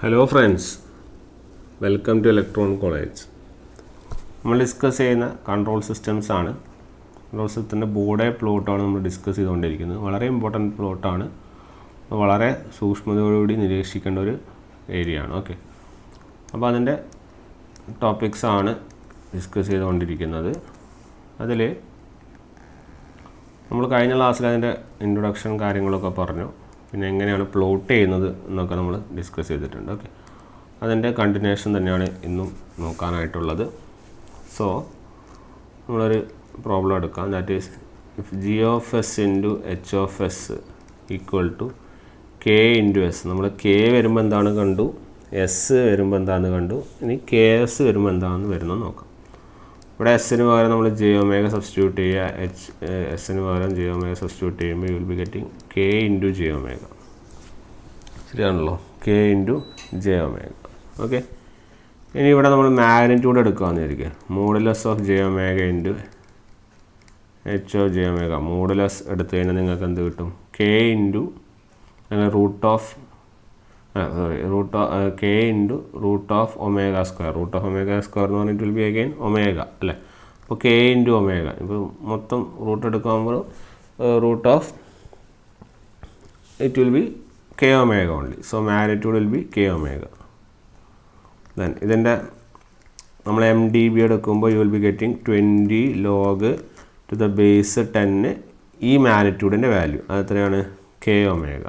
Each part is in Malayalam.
Hello friends, welcome to Electron College. നമ്മൾ ഡിസ്കസ് ചെയ്യുന്ന കൺട്രോൾ സിസ്റ്റംസ് ആണ്. കൺട്രോൾ സിസ്റ്റത്തിൻ്റെ ബോർഡ് പ്ലോട്ടാണ് നമ്മൾ ഡിസ്കസ് ചെയ്തുകൊണ്ടിരിക്കുന്നത്. വളരെ ഇമ്പോർട്ടൻറ്റ് പ്ലോട്ടാണ്, വളരെ സൂക്ഷ്മതയോടുകൂടി നിരീക്ഷിക്കേണ്ട ഒരു ഏരിയ ആണ്. ഓക്കെ, അപ്പോൾ അതിൻ്റെ ടോപ്പിക്സ് ആണ് ഡിസ്കസ് ചെയ്തുകൊണ്ടിരിക്കുന്നത്. അതിൽ നമ്മൾ കഴിഞ്ഞ ക്ലാസ്സിൽ അതിൻ്റെ ഇൻട്രൊഡക്ഷൻ കാര്യങ്ങളൊക്കെ പറഞ്ഞു, പിന്നെ എങ്ങനെയാണ് പ്ലോട്ട് ചെയ്യുന്നത് എന്നൊക്കെ നമ്മൾ ഡിസ്കസ് ചെയ്തിട്ടുണ്ട്. ഓക്കെ, അതിൻ്റെ കണ്ടിന്യൂഷൻ തന്നെയാണ് ഇന്നും നോക്കാനായിട്ടുള്ളത്. സോ നമ്മളൊരു പ്രോബ്ലം എടുക്കാം. That is if G of S into H of S equal to K into S. നമ്മൾ കെ വരുമ്പോൾ എന്താണ് കണ്ടു, എസ് വരുമ്പോൾ എന്താണെന്ന് കണ്ടു. ഇനി കെ എസ് വരുമ്പോൾ എന്താണെന്ന് വരുന്നത് നോക്കാം. ഇവിടെ എസ്സിന് പകരം നമ്മൾ ജെ ഒമേഗ സബ്സ്റ്റിറ്റ്യൂട്ട് ചെയ്യുക, എസ്സിന് പകരം ജെ ഒമേഗ സബ്സ്റ്റിറ്റ്യൂട്ട് ചെയ്യുമ്പോൾ you will be getting K into J omega. ശരിയാണല്ലോ, K into J omega. Okay, ഇനി ഇവിടെ നമ്മൾ മാഗ്നിറ്റ്യൂഡ് എടുക്കുകയെന്ന് വിചാരിക്കുക. Modulus of J omega into H of J omega. Modulus എടുത്തു കഴിഞ്ഞാൽ നിങ്ങൾക്ക് എന്ത് കിട്ടും? K into K into root of omega square. Root of omega square എന്ന് പറഞ്ഞിട്ട് വിൽ ബി അഗെയിൻ ഒമേഗ അല്ലേ. അപ്പോൾ കെ ഇൻറ്റു ഒമേഗ. ഇപ്പോൾ മൊത്തം റൂട്ട് എടുക്കുമ്പോൾ root of it will be K omega only. So magnitude will be K omega. Then ഇതിൻ്റെ നമ്മൾ എം ഡി ബി എടുക്കുമ്പോൾ you will be getting 20 log to the base 10. ഈ മാഗ്നിറ്റ്യൂഡിൻ്റെ വാല്യൂ അത് എത്രയാണ്? K omega.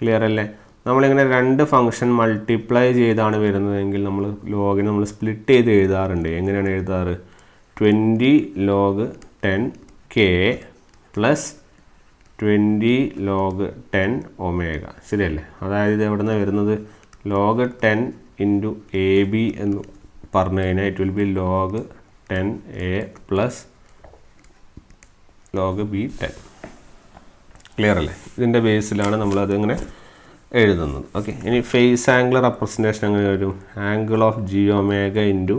ക്ലിയർ അല്ലേ? നമ്മളിങ്ങനെ രണ്ട് ഫംഗ്ഷൻ മൾട്ടിപ്ലൈ ചെയ്താണ് വരുന്നതെങ്കിൽ നമ്മൾ ലോഗിനെ നമ്മൾ സ്പ്ലിറ്റ് ചെയ്ത് എഴുതാറുണ്ട്. എങ്ങനെയാണ് എഴുതാറ്? 20 log 10 K plus 20 log 10 omega. ശരിയല്ലേ? അതായത് ഇത് എവിടെ നിന്നാണ് വരുന്നത്? ലോഗ് 10 ഇൻറ്റു എ ബി എന്ന് പറഞ്ഞു കഴിഞ്ഞാൽ it will be log 10 A plus log B 10. Clear അല്ലേ? ഇതിൻ്റെ ബേസിലാണ് നമ്മളതിങ്ങനെ എഴുതുന്നത്. ഓക്കെ, ഇനി ഫേസ് ആംഗിൾ റെപ്രസെൻറ്റേഷൻ എങ്ങനെ വരും? Angle of G omega into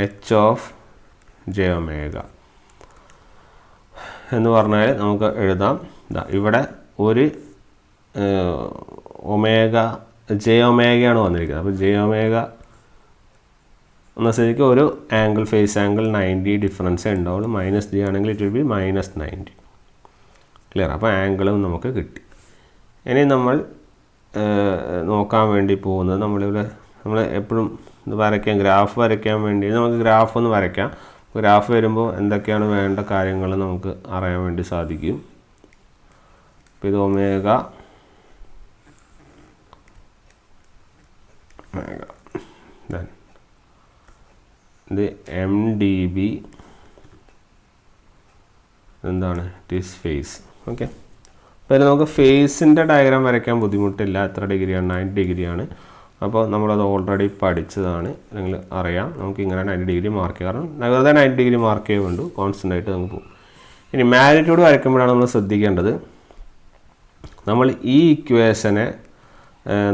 H of J omega എന്ന് പറഞ്ഞാൽ നമുക്ക് എഴുതാം. ഇവിടെ ഒരു ഒമേഗ ജെ ഒമേഗയാണ് വന്നിരിക്കുന്നത്. അപ്പോൾ ജെ ഒമേഗ എന്ന സ്ഥിതിക്ക് ഒരു ആംഗിൾ ഫേസ് ആംഗിൾ 90 ഡിഫറൻസ് ഉണ്ടാവുള്ളൂ. മൈനസ് ജി ആണെങ്കിൽ it will be minus 90. Clear? അപ്പോൾ ആംഗിളും നമുക്ക് കിട്ടി. ഇനി നമ്മൾ നോക്കാൻ വേണ്ടി പോകുന്നത് നമ്മൾ എപ്പോഴും ഇത് വരയ്ക്കാൻ, ഗ്രാഫ് വരയ്ക്കാൻ വേണ്ടി നമുക്ക് ഗ്രാഫ് ഒന്ന് വരയ്ക്കാം. ഗ്രാഫ് വരുമ്പോൾ എന്തൊക്കെയാണ് വേണ്ട കാര്യങ്ങൾ നമുക്ക് അറിയാൻ വേണ്ടി സാധിക്കും. അപ്പോൾ ഇത് ഒമേഗ ഇത് എം ഡി ബി എന്താണ്? It is phase. ഓക്കെ, അപ്പോൾ നമുക്ക് ഫേസിൻ്റെ ഡയഗ്രാം വരയ്ക്കാൻ ബുദ്ധിമുട്ടില്ല. എത്ര ഡിഗ്രിയാണ്? 90 ഡിഗ്രിയാണ്. അപ്പോൾ നമ്മളത് ഓൾറെഡി പഠിച്ചതാണ്, അല്ലെങ്കിൽ അറിയാം. നമുക്ക് ഇങ്ങനെ 90 ഡിഗ്രി മാർക്ക് ചെയ്യാം. കാരണം വെറുതെ 90 ഡിഗ്രി മാർക്ക് ചെയ്യേ വേണ്ടു, കോൺസ്റ്റൻ്റ് ആയിട്ട് നമുക്ക് പോകും. ഇനി മാഗ്നിറ്റ്യൂഡ് വരയ്ക്കുമ്പോഴാണ് നമ്മൾ ശ്രദ്ധിക്കേണ്ടത്, നമ്മൾ ഈ ഇക്വേഷനെ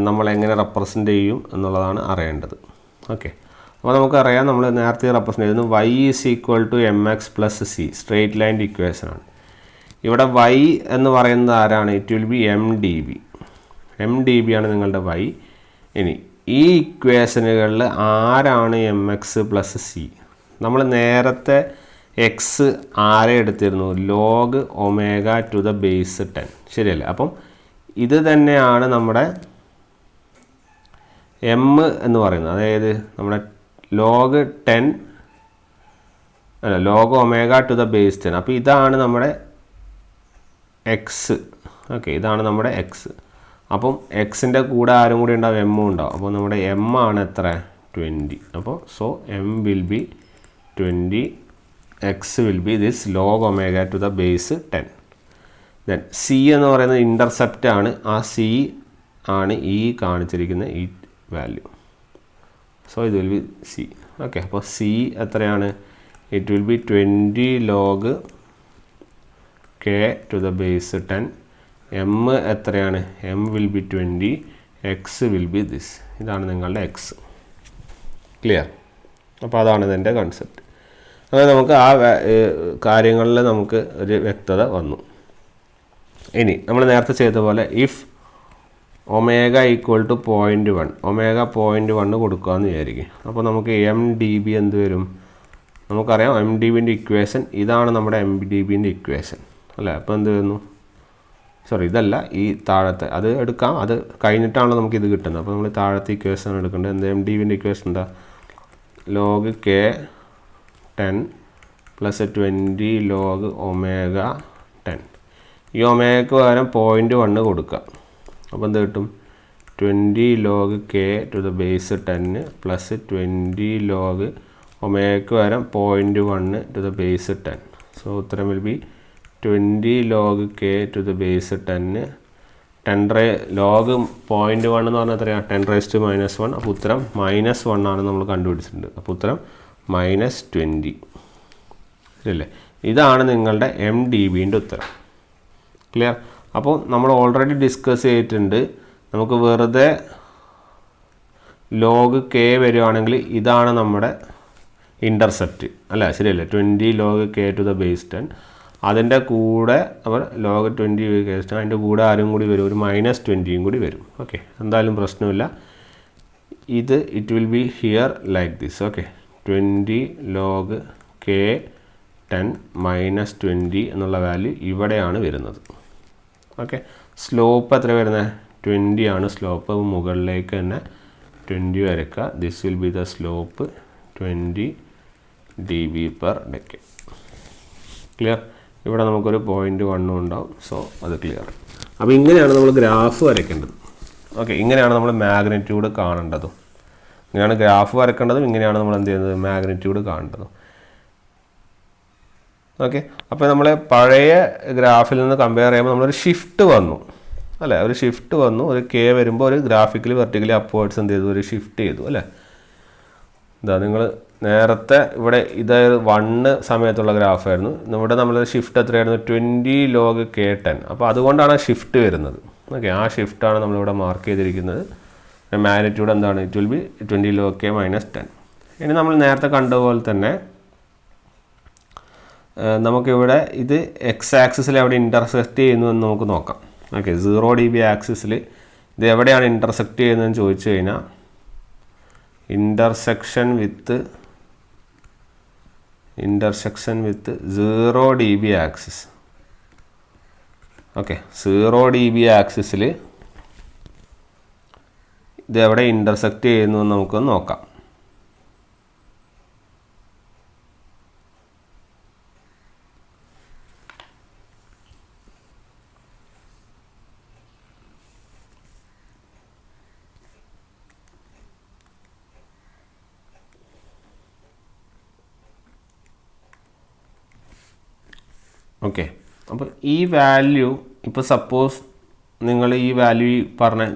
നമ്മൾ എങ്ങനെ റെപ്രസെൻ്റ് ചെയ്യും എന്നുള്ളതാണ് അറിയേണ്ടത്. ഓക്കെ, അപ്പോൾ നമുക്കറിയാം, നമ്മൾ നേരത്തെ റെപ്രസെൻ്റ് ചെയ്യുന്നത് y is equal to M X plus C, straight ലൈൻ്റെ ഇക്വേഷനാണ്. ഇവിടെ y എന്ന് പറയുന്നത് ആരാണ്? It will be M D B. M D B ആണ് നിങ്ങളുടെ y. ഇനി ഈ ഇക്വേഷനുകളിൽ ആരാണ് എം എക്സ് പ്ലസ് സി? നമ്മൾ നേരത്തെ എക്സ് ആരെ എടുത്തിരുന്നു? Log omega to the base 10. ശരിയല്ലേ? അപ്പം ഇത് തന്നെയാണ് നമ്മുടെ എം എന്ന് പറയുന്നത്. അതായത് നമ്മുടെ ലോഗ് 10 അല്ല, log omega to the base 10. അപ്പോൾ ഇതാണ് നമ്മുടെ എക്സ്. ഓക്കെ, ഇതാണ് നമ്മുടെ എക്സ്. അപ്പം എക്സിൻ്റെ കൂടെ ആരും കൂടി ഉണ്ടാവും? എമ്മും ഉണ്ടാവും. അപ്പോൾ നമ്മുടെ എം ആണ് എത്ര? 20. അപ്പോൾ so M will be 20, X will be this log omega to the base 10. Then C എന്ന് പറയുന്നത് ഇൻ്റർസെപ്റ്റ് ആണ്. ആ സി ആണ് ഈ കാണിച്ചിരിക്കുന്ന ഈ വാല്യൂ. സോ ഇത് വിൽ ബി സി. ഓക്കെ, അപ്പോൾ സി എത്രയാണ്? It will be 20 log K to the base 10. M എത്രയാണ്? M will be 20, X will be this. ഇതാണ് നിങ്ങളുടെ എക്സ്. ക്ലിയർ? അപ്പോൾ അതാണ് ഇതിൻ്റെ കൺസെപ്റ്റ്. അങ്ങനെ നമുക്ക് ആ കാര്യങ്ങളിൽ നമുക്ക് ഒരു വ്യക്തത വന്നു. ഇനി നമ്മൾ നേരത്തെ ചെയ്ത പോലെ if omega equal to 0.1 omega 0.1 കൊടുക്കുകയെന്ന് വിചാരിക്കും. അപ്പോൾ നമുക്ക് എം ഡി ബി എന്ത് വരും? നമുക്കറിയാം എം ഡി ബിൻ്റെ ഇക്വേഷൻ ഇതാണ്, നമ്മുടെ എം ഡി ബിൻ്റെ ഇക്വേഷൻ അല്ലേ. അപ്പോൾ എന്ത് വരുന്നു? സോറി, ഇതല്ല, ഈ താഴത്തെ അത് എടുക്കാം, അത് കഴിഞ്ഞിട്ടാണല്ലോ നമുക്ക് ഇത് കിട്ടുന്നത്. അപ്പോൾ നമ്മൾ താഴത്തെ ഇക്വേഷൻ എടുക്കേണ്ടത്. എന്ത് എം ഡി ബിൻ്റെ ഇക്വേഷൻ എന്താ? Log K 10 plus 20 log omega 10. ഈ ഒമേഗയ്ക്ക് പകരം 0.1 കൊടുക്കുക. അപ്പോൾ എന്ത് കിട്ടും? 20 log K to the base 10 plus 20 log ഒമേഗയ്ക്ക് പകരം 0.1 ടു ദ ബേസ് 10. സോ ഉത്തരം will be 20 log K to the base 10. 10 log 0.1 എന്ന് പറഞ്ഞാൽ എത്രയാണ്? 10⁻⁻1. അപ്പോൾ ഉത്തരം -1 ആണ് നമ്മൾ കണ്ടുപിടിച്ചിട്ടുണ്ട്. അപ്പോൾ ഉത്തരം -20. ശരിയല്ലേ? ഇതാണ് നിങ്ങളുടെ എം ഡി ബിൻ്റെ ഉത്തരം. ക്ലിയർ? അപ്പോൾ നമ്മൾ ഓൾറെഡി ഡിസ്കസ് ചെയ്തിട്ടുണ്ട്. നമുക്ക് വെറുതെ ലോഗ് കെ വരികയാണെങ്കിൽ ഇതാണ് നമ്മുടെ ഇൻ്റർസെപ്റ്റ് അല്ല, ശരിയല്ലേ? 20 log K to the base 10. അതിൻ്റെ കൂടെ അവർ ലോഗ് 20 കെ 10, അതിൻ്റെ കൂടെ ആരും കൂടി വരും, ഒരു -20 കൂടി വരും. ഓക്കെ, എന്തായാലും പ്രശ്നമില്ല. ഇത് it will be here like this. Okay, 20 log K 10 -20 എന്നുള്ള വാല്യൂ ഇവിടെയാണ് വരുന്നത്. ഓക്കെ, സ്ലോപ്പ് എത്ര വരുന്നത്? 20 ആണ് സ്ലോപ്പ്. മുകളിലേക്ക് തന്നെ 20 വരയ്ക്കുക. This will be the slope 20 dB per decade. Clear? ഇവിടെ നമുക്കൊരു 0.1 ഉണ്ടാവും. സോ അത് ക്ലിയർ. അപ്പോൾ ഇങ്ങനെയാണ് നമ്മൾ ഗ്രാഫ് വരയ്ക്കേണ്ടത്. ഓക്കെ, ഇങ്ങനെയാണ് നമ്മൾ മാഗ്നിറ്റ്യൂഡ് കാണേണ്ടതും. ഇങ്ങനെയാണ് ഗ്രാഫ് വരയ്ക്കേണ്ടതും, ഇങ്ങനെയാണ് നമ്മൾ എന്ത് ചെയ്യുന്നത്? മാഗ്നിറ്റ്യൂഡ് കാണേണ്ടതും. ഓക്കെ, അപ്പോൾ നമ്മൾ പഴയ ഗ്രാഫിൽ നിന്ന് കമ്പയർ ചെയ്യുമ്പോൾ നമ്മളൊരു ഷിഫ്റ്റ് വന്നു അല്ലേ? ഒരു ഷിഫ്റ്റ് വന്നു. ഒരു കെ വരുമ്പോൾ ഒരു ഗ്രാഫിക്കലി വെർട്ടിക്കലി അപ്വേർഡ്സ് എന്ത് ചെയ്തു? ഒരു ഷിഫ്റ്റ് ചെയ്തു അല്ലേ? ഇതാ നിങ്ങൾ നേരത്തെ ഇവിടെ ഇത് 1 സമയത്തുള്ള ഗ്രാഫായിരുന്നു. ഇവിടെ നമ്മൾ ഷിഫ്റ്റ് എത്രയായിരുന്നു? 20 ലോഗ് കെ 10. അപ്പോൾ അതുകൊണ്ടാണ് ഷിഫ്റ്റ് വരുന്നത്. ഓക്കെ, ആ ഷിഫ്റ്റാണ് നമ്മളിവിടെ മാർക്ക് ചെയ്തിരിക്കുന്നത്. മാഗ്നിറ്റ്യൂഡ് എന്താണ്? It will be 20 log K -10. ഇനി നമ്മൾ നേരത്തെ കണ്ടതുപോലെ തന്നെ നമുക്കിവിടെ ഇത് എക്സ് ആക്സിസിൽ എവിടെ ഇൻ്റർസെക്റ്റ് ചെയ്യുന്നു എന്ന് നമുക്ക് നോക്കാം. ഓക്കെ, 0 dB ആക്സിസിൽ ഇത് എവിടെയാണ് ഇൻ്റർസെക്റ്റ് ചെയ്യുന്നതെന്ന് ചോദിച്ചു കഴിഞ്ഞാൽ intersection with 0 dB axis. Okay, 0 dB ആക്സിസിൽ ഇത് എവിടെ ഇൻ്റർസെക്റ്റ് ചെയ്യുന്നു എന്ന് നമുക്ക് നോക്കാം. ഓക്കെ, അപ്പോൾ ഈ വാല്യൂ ഇപ്പോൾ സപ്പോസ് നിങ്ങൾ ഈ വാല്യൂ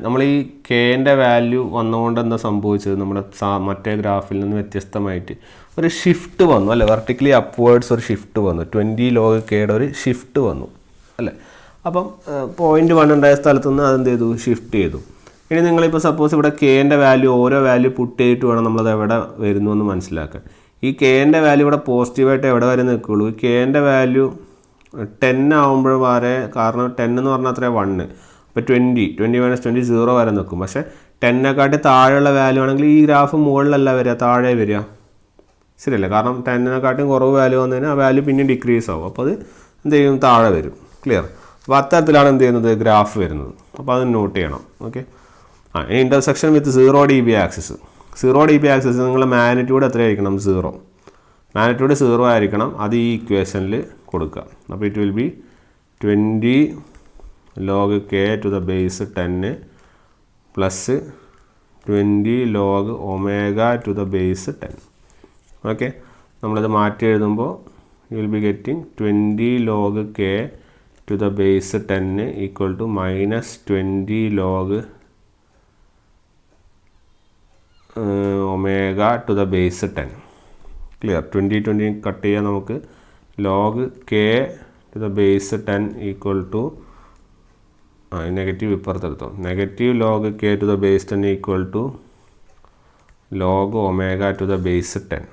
നമ്മൾ ഈ കെൻ്റെ വാല്യൂ വന്നുകൊണ്ട് എന്താ സംഭവിച്ചത്? നമ്മുടെ മറ്റേ ഗ്രാഫിൽ നിന്ന് വ്യത്യസ്തമായിട്ട് ഒരു ഷിഫ്റ്റ് വന്നു അല്ലേ? വെർട്ടിക്കലി അപ്വേർഡ്സ് ഒരു ഷിഫ്റ്റ് വന്നു. 20 ലോഗ് കെയുടെ ഒരു ഷിഫ്റ്റ് വന്നു അല്ലേ? അപ്പം 0.1 ഉണ്ടായ സ്ഥലത്തു നിന്ന് അതെന്ത് ചെയ്തു? ഷിഫ്റ്റ് ചെയ്തു. ഇനി നിങ്ങളിപ്പോൾ സപ്പോസ് ഇവിടെ കെൻ്റെ വാല്യൂ ഓരോ വാല്യൂ പുട്ട് ചെയ്തിട്ട് വേണം നമ്മളത് എവിടെ വരുന്നു എന്ന് മനസ്സിലാക്കാൻ. ഈ കെൻ്റെ വാല്യൂ ഇവിടെ പോസിറ്റീവായിട്ട് എവിടെ വരെ നിൽക്കുകയുള്ളൂ? ഈ കെൻ്റെ വാല്യൂ 10 ആകുമ്പോൾ വരെ, കാരണം 10 എന്ന് പറഞ്ഞാൽ അത്ര 1. അപ്പോൾ 20 -20 0 വരെ നിൽക്കും. പക്ഷേ 10നെക്കാട്ടി താഴെയുള്ള വാല്യൂ ആണെങ്കിൽ ഈ ഗ്രാഫ് മുകളിലല്ല വരിക, താഴെ വരിക. ശരിയല്ലേ? കാരണം 10നെക്കാട്ടും കുറവ് വാല്യൂ വന്നതിന് ആ വാല്യൂ പിന്നെ ഡിക്രീസ് ആവും. അപ്പോൾ അത് എന്ത് ചെയ്യും? താഴെ വരും. ക്ലിയർ? അപ്പോൾ അത്തരത്തിലാണ് എന്ത് ചെയ്യുന്നത്? ഗ്രാഫ് വരുന്നത്. അപ്പോൾ അത് നോട്ട് ചെയ്യണം. Okay, intersection with 0 dB axis. 0 dB axis നിങ്ങളുടെ മാഗ്നിറ്റ്യൂഡ് എത്രയായിരിക്കണം? 0. മാഗ്നിറ്റ്യൂഡ് 0 ആയിരിക്കണം. അത് ഈ ഇക്വേഷനിൽ കൊടുക്കുക. അപ്പോൾ it will be 20 log K to the base 10 plus 20 log omega to the base 10. Okay, നമ്മളിത് മാറ്റി എഴുതുമ്പോൾ you will be getting 20 log K to the base 10 equal to -20 log omega to the base 10. Clear? 20 cut ചെയ്യാൻ നമുക്ക് log K to the base 10 equal to negative ഇപ്പുറത്തെടുത്തോ. Negative log K to the base 10 equal to log omega to the base 10.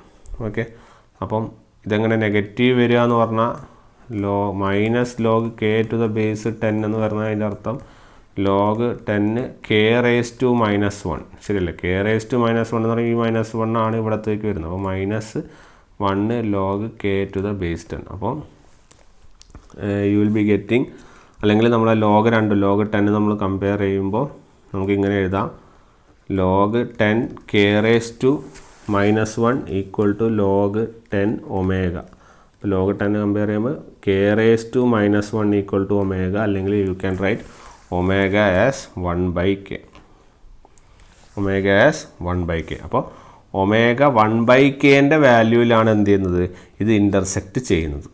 Okay, അപ്പം ഇതെങ്ങനെ നെഗറ്റീവ് വരിക എന്ന് പറഞ്ഞാൽ -log K to the base 10 എന്ന് പറഞ്ഞാൽ അതിൻ്റെ അർത്ഥം ലോഗ് 10 കെ റേസ് ടു -1 ശരിയല്ലേ. കെ റേസ് ടു -1 എന്ന് പറയുമ്പോൾ ഈ -1 ആണ് ഇവിടത്തേക്ക് വരുന്നത്. അപ്പോൾ -1 log K to the base 10. അപ്പോൾ യു വിൽ ബി ഗെറ്റിംഗ്, അല്ലെങ്കിൽ നമ്മളെ ലോഗ് 10 നമ്മൾ കമ്പയർ ചെയ്യുമ്പോൾ നമുക്ക് ഇങ്ങനെ എഴുതാം. Log 10 K raise to -1 equal to log 10 omega. അപ്പോൾ ലോഗ് 10 കമ്പയർ ചെയ്യുമ്പോൾ K raise to -1 equal to omega, അല്ലെങ്കിൽ you can write omega as 1/k. Omega as 1/k. അപ്പോൾ ഒമേഗ 1/kൻ്റെ വാല്യൂവിലാണ് എന്ത് ചെയ്യുന്നത്, ഇത് ഇൻ്റർസെക്റ്റ് ചെയ്യുന്നത്.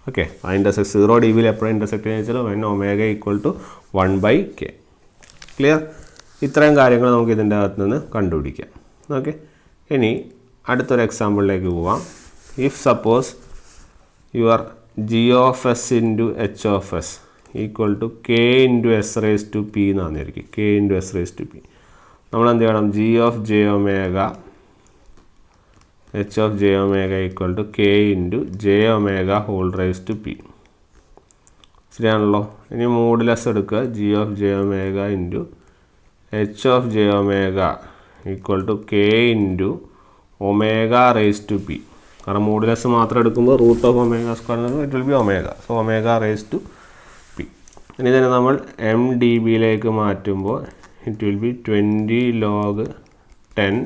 ഓക്കെ, ആ ഇൻ്റർസെക്ട് 0 dB എപ്പോഴും ഇൻ്റർസെക്ട് ചെയ്യുന്നത് വെച്ചാൽ when omega equal to 1/k. Clear? ഇത്രയും കാര്യങ്ങൾ നമുക്ക് ഇതിൻ്റെ അകത്ത് നിന്ന് കണ്ടുപിടിക്കാം. ഓക്കെ, ഇനി അടുത്തൊരു എക്സാമ്പിളിലേക്ക് പോവാം. If suppose your G of S into H of S equal to K into S raise to P എന്നായിരിക്കും. K into S raise to P നമ്മൾ എന്ത് ചെയ്യണം, G of J omega H of J omega equal to K into J omega whole raise to P. ശരിയാണല്ലോ. ഇനി മോഡുലസ് എടുക്കുക. G of J omega into H of J omega equal to K into omega raise to P. കാരണം മോഡുലസ് മാത്രം എടുക്കുമ്പോൾ root of omega square it will be omega. So omega raise to P. ഇനി തന്നെ നമ്മൾ എം ഡി ബിയിലേക്ക് മാറ്റുമ്പോൾ it will be 20 log 10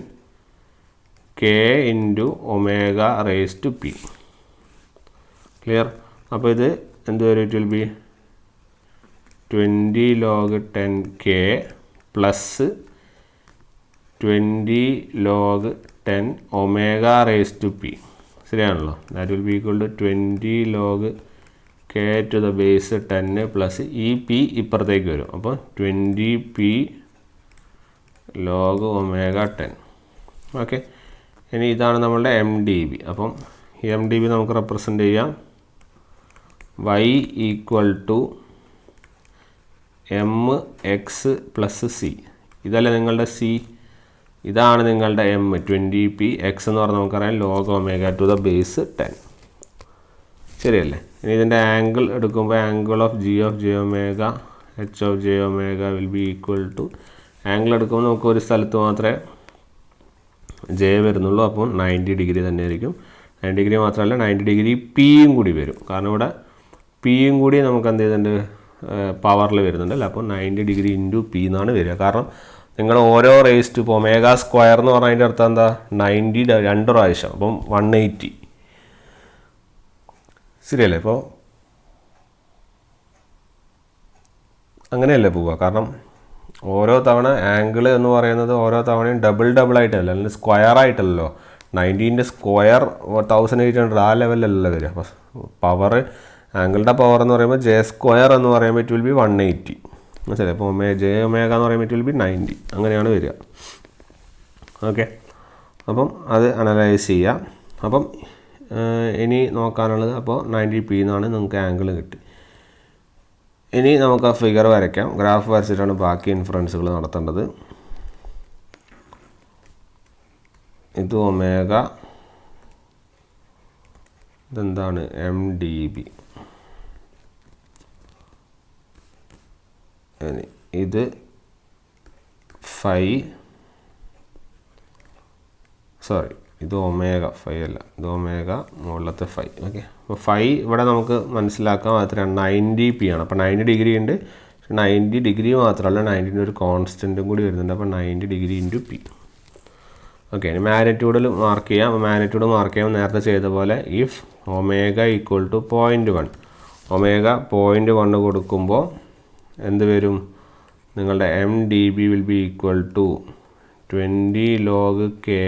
K into omega raise to P. Clear? അപ്പോൾ ഇത് എന്ത് വരും, it will be 20 log 10 K plus 20 log 10 omega raise to P. ശരിയാണല്ലോ. That will be equal to 20 log K to the base 10 plus ഈ പി ഇപ്പുറത്തേക്ക് വരും. അപ്പോൾ 20 പി ലോഗ് ഒമേഗ 10. ഓക്കെ, ഇനി ഇതാണ് നമ്മളുടെ എം ഡി ബി. അപ്പം ഈ എം ഡി ബി നമുക്ക് റെപ്രസെൻ്റ് ചെയ്യാം y equal to M X plus C. ഇതല്ലേ നിങ്ങളുടെ സി, ഇതാണ് നിങ്ങളുടെ എം 20 പി. എക്സ് എന്ന് പറഞ്ഞാൽ നമുക്കറിയാം log omega to the base 10. ശരിയല്ലേ. ഇനി ഇതിൻ്റെ ആംഗിൾ എടുക്കുമ്പോൾ angle of G of J omega H of J omega will be equal to, angle എടുക്കുമ്പോൾ നമുക്ക് ഒരു സ്ഥലത്ത് മാത്രമേ ജെ വരുന്നുള്ളൂ. അപ്പോൾ 90 ഡിഗ്രി തന്നെ ആയിരിക്കും. 90 ഡിഗ്രി മാത്രമല്ല 90 ഡിഗ്രി പിയും കൂടി വരും. കാരണം ഇവിടെ പിയും കൂടി നമുക്ക് എന്ത് ചെയ്തിട്ടുണ്ട്, പവറിൽ വരുന്നുണ്ടല്ലോ. അപ്പോൾ 90 ഡിഗ്രി ഇൻറ്റു പി എന്നാണ് വരിക. കാരണം നിങ്ങൾ ഓരോ റേസ് ടു ഇപ്പോൾ ഒമേഗ സ്ക്വയർ എന്ന് പറഞ്ഞാൽ അതിൻ്റെ അർത്ഥം എന്താ, 90 2 പ്രാവശ്യം. അപ്പം 180. ശരിയല്ലേ. ഇപ്പോൾ അങ്ങനെയല്ലേ പോവുക. കാരണം ഓരോ തവണ ആംഗിൾ എന്ന് പറയുന്നത് ഓരോ തവണയും ഡബിൾ ആയിട്ടല്ല, അല്ലെങ്കിൽ സ്ക്വയർ ആയിട്ടല്ലോ. 90ൻ്റെ സ്ക്വയർ 1800 ആ ലെവലിലല്ല വരിക. അപ്പോൾ പവർ, ആംഗിളുടെ പവർ എന്ന് പറയുമ്പോൾ ജെ സ്ക്വയർ എന്ന് പറയുമ്പോൾ ഇറ്റ് വിൽ ബി 180. മനസ്സിലായി. അപ്പോൾ ജെ ഒമേഗ എന്ന് പറയുമ്പോൾ ഇറ്റ് വിൽ ബി 90. അങ്ങനെയാണ് വരിക. ഓക്കെ, അപ്പം അത് അനലൈസ് ചെയ്യാം. അപ്പം ഇനി നോക്കാനുള്ളത്, അപ്പോൾ 90 പി എന്നാണ് നിങ്ങൾക്ക് ആംഗിൾ കിട്ടി. ഇനി നമുക്ക് ആ ഫിഗർ വരയ്ക്കാം. ഗ്രാഫ് വരച്ചിട്ടാണ് ബാക്കി ഇൻഫറൻസുകൾ നടത്തേണ്ടത്. ഇത് ഒമേഗ, ഇതെന്താണ്, എം ഡി ബി. ഇത് ഇത് ഒമേഗ 5 അല്ല, ഇത് ഒമേഗ മുകളിലത്തെ 5. ഓക്കെ, അപ്പോൾ 5 ഇവിടെ നമുക്ക് മനസ്സിലാക്കാം എത്രയാണ്, 90 പി ആണ്. അപ്പോൾ 90 ഡിഗ്രി ഉണ്ട്. 90 ഡിഗ്രി മാത്രമല്ല 90ൻ്റെ ഒരു കോൺസ്റ്റൻറ്റും കൂടി വരുന്നുണ്ട്. അപ്പോൾ 90 ഡിഗ്രി ഇൻറ്റു പി. ഓക്കെ, ഇനി മാഗ്നിറ്റ്യൂഡിൽ മാർക്ക് ചെയ്യാം. അപ്പോൾ മാഗ്നിറ്റ്യൂഡ് മാർക്ക് ചെയ്യുമ്പോൾ നേരത്തെ ചെയ്ത പോലെ if omega equal to 0.1, omega 0.1 കൊടുക്കുമ്പോൾ എന്ത് വരും, നിങ്ങളുടെ M D B will be equal to 20 log K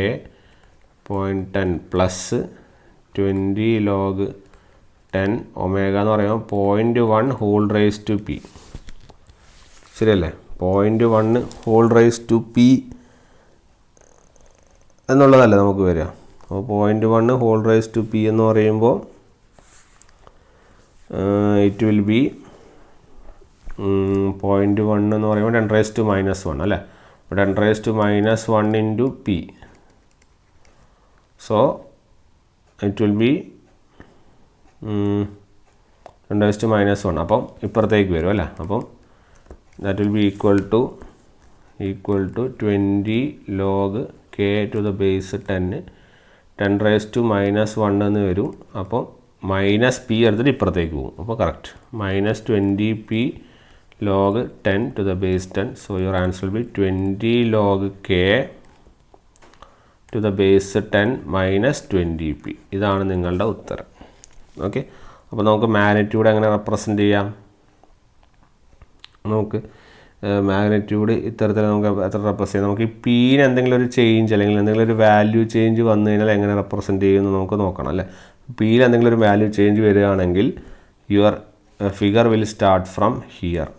0.10 plus 20 log 10 omega എന്ന് പറയുമ്പോൾ 0.1 ഹോൾ റേസ് ടു പി. ശരിയല്ലേ. 0.1 ഹോൾ റേസ് ടു പി എന്നുള്ളതല്ലേ നമുക്ക് വരിക. അപ്പോൾ 0.1 ഹോൾ റേസ് ടു പി എന്ന് പറയുമ്പോൾ ഇറ്റ് വിൽ ബി 0.1 എന്ന് പറയുമ്പോൾ 10⁻⁻1 അല്ലേ. 10⁻⁻1 into P. So it will be 10⁻⁻1. അപ്പം ഇപ്പുറത്തേക്ക് വരും അല്ലേ. അപ്പം that will be equal to 20 log k to the base 10 raised to minus 1 എന്ന് വരും. അപ്പോൾ മൈനസ് പി എടുത്തിട്ട് ഇപ്പുറത്തേക്ക് പോകും. അപ്പോൾ correct minus 20p log 10 to the base 10. So your answer will be 20 log k to the base 10 minus 20p. ഇതാണ് നിങ്ങളുടെ ഉത്തരം. ഓക്കെ, അപ്പോൾ നമുക്ക് മാഗ്നിറ്റ്യൂഡ് എങ്ങനെ റെപ്രസെൻ്റ് ചെയ്യാം? നമുക്ക് മാഗ്നിറ്റ്യൂഡ് ഇത്തരത്തിൽ നമുക്ക് എത്ര റെപ്രസെൻ്റ് ചെയ്യാം? നമുക്ക് ഈ പീന് എന്തെങ്കിലും ഒരു ചേഞ്ച് അല്ലെങ്കിൽ എന്തെങ്കിലും ഒരു വാല്യൂ ചേഞ്ച് വന്നു കഴിഞ്ഞാൽ എങ്ങനെ റെപ്രസെൻ്റ് ചെയ്യുമെന്ന് നമുക്ക് നോക്കണം അല്ലേ. പീന് എന്തെങ്കിലും ഒരു വാല്യൂ ചേഞ്ച് വരികയാണെങ്കിൽ your figure will start from here.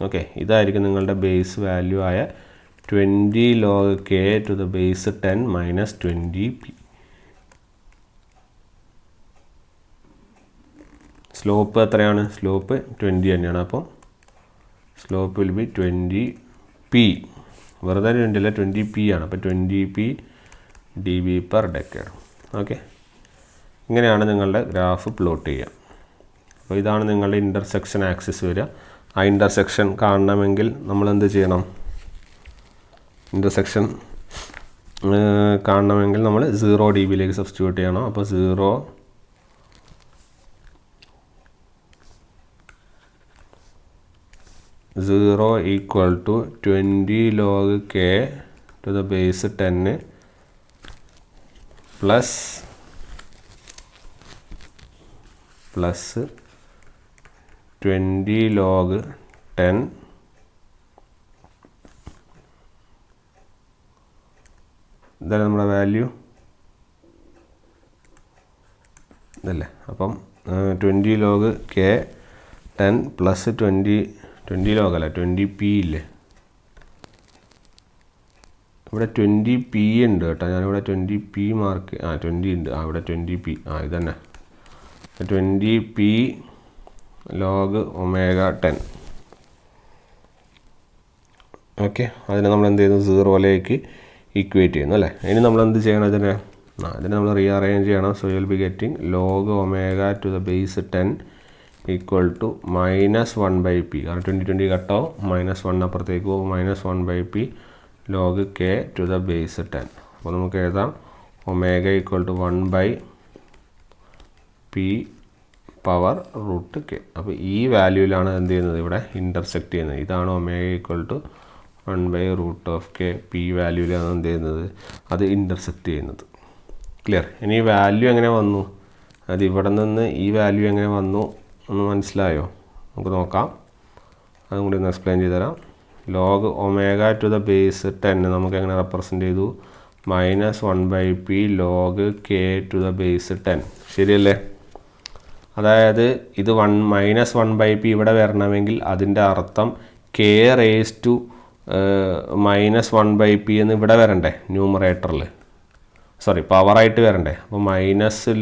Okay, ഇതായിരിക്കും നിങ്ങളുടെ ബേസ് വാല്യൂ ആയ 20 log k to the base 10 minus 20p. Slope എത്രയാണ്? സ്ലോപ്പ് 20 തന്നെയാണ്. അപ്പോൾ സ്ലോപ്പ് വിൽ ബി 20p. വെറുതെ 20 അല്ല, 20p ആണ്. അപ്പോൾ 20p dB/decade. ഓക്കെ, ഇങ്ങനെയാണ് നിങ്ങളുടെ ഗ്രാഫ് പ്ലോട്ട് ചെയ്യുക. അപ്പോൾ ഇതാണ് നിങ്ങളുടെ ഇൻ്റർസെക്ഷൻ ആക്സിസ് വരിക. ആ ഇൻ്റർസെക്ഷൻ കാണണമെങ്കിൽ നമ്മൾ എന്ത് ചെയ്യണം? ഇൻ്റർസെക്ഷൻ കാണണമെങ്കിൽ നമ്മൾ 0 dBയിലേക്ക് സബ്സ്റ്റിറ്റ്യൂട്ട് ചെയ്യണം. അപ്പോൾ 0 equal to 20 log k to the base 10 plus 20 log 10 ഇതാണ് നമ്മുടെ വാല്യൂ ഇതല്ലേ. അപ്പം 20 log k 10 പ്ലസ് 20 log അല്ല 20p ഇല്ലേ. ഇവിടെ 20p ഉണ്ട് കേട്ടോ. ഞാനിവിടെ 20p മാർക്ക് 20 ഉണ്ട്. ഇവിടെ 20p ഇത് തന്നെ 20p log omega 10. ഓക്കെ, അതിനെ നമ്മൾ എന്ത് ചെയ്യുന്നു? 0യിലേക്ക് ഇക്വേറ്റ് ചെയ്യുന്നു അല്ലേ. ഇനി നമ്മൾ എന്ത് ചെയ്യണം? ഇതിനെ നമ്മൾ റീഅറേഞ്ച് ചെയ്യണം. So you will be getting log omega to the base 10 equal to -1/p. കാരണം 20 കട്ടാവും, -1 അപ്പുറത്തേക്ക് പോകും. -1/p log k to the base 10. അപ്പോൾ നമുക്ക് എഴുതാം omega equal to 1/p power root k. അപ്പോൾ ഈ വാല്യൂവിലാണ് എന്ത് ചെയ്യുന്നത്? ഇവിടെ ഇൻ്റർസെക്റ്റ് ചെയ്യുന്നത്. ഇതാണ് omega equal to 1/√k. p വാല്യൂവിലാണ് എന്ത് ചെയ്യുന്നത്? അത് ഇൻ്റർസെക്റ്റ് ചെയ്യുന്നത്. ക്ലിയർ? ഇനി വാല്യൂ എങ്ങനെ വന്നു? അത് ഇവിടെ നിന്ന് ഈ വാല്യൂ എങ്ങനെ വന്നു ഒന്ന് മനസ്സിലായോ? നമുക്ക് നോക്കാം. അതും കൂടി ഒന്ന് എക്സ്പ്ലെയിൻ ചെയ്ത് തരാം. log omega to the base 10 നമുക്ക് എങ്ങനെ റെപ്രസെൻ്റ് ചെയ്തു? -1/p log k to the base 10. ശരിയല്ലേ? അതായത് ഇത് -1/p ഇവിടെ വരണമെങ്കിൽ അതിൻ്റെ അർത്ഥം k raised to -1/p എന്ന് ഇവിടെ വരണ്ടേ? ന്യൂമറേറ്ററിൽ പവറായിട്ട് വരണ്ടേ? അപ്പോൾ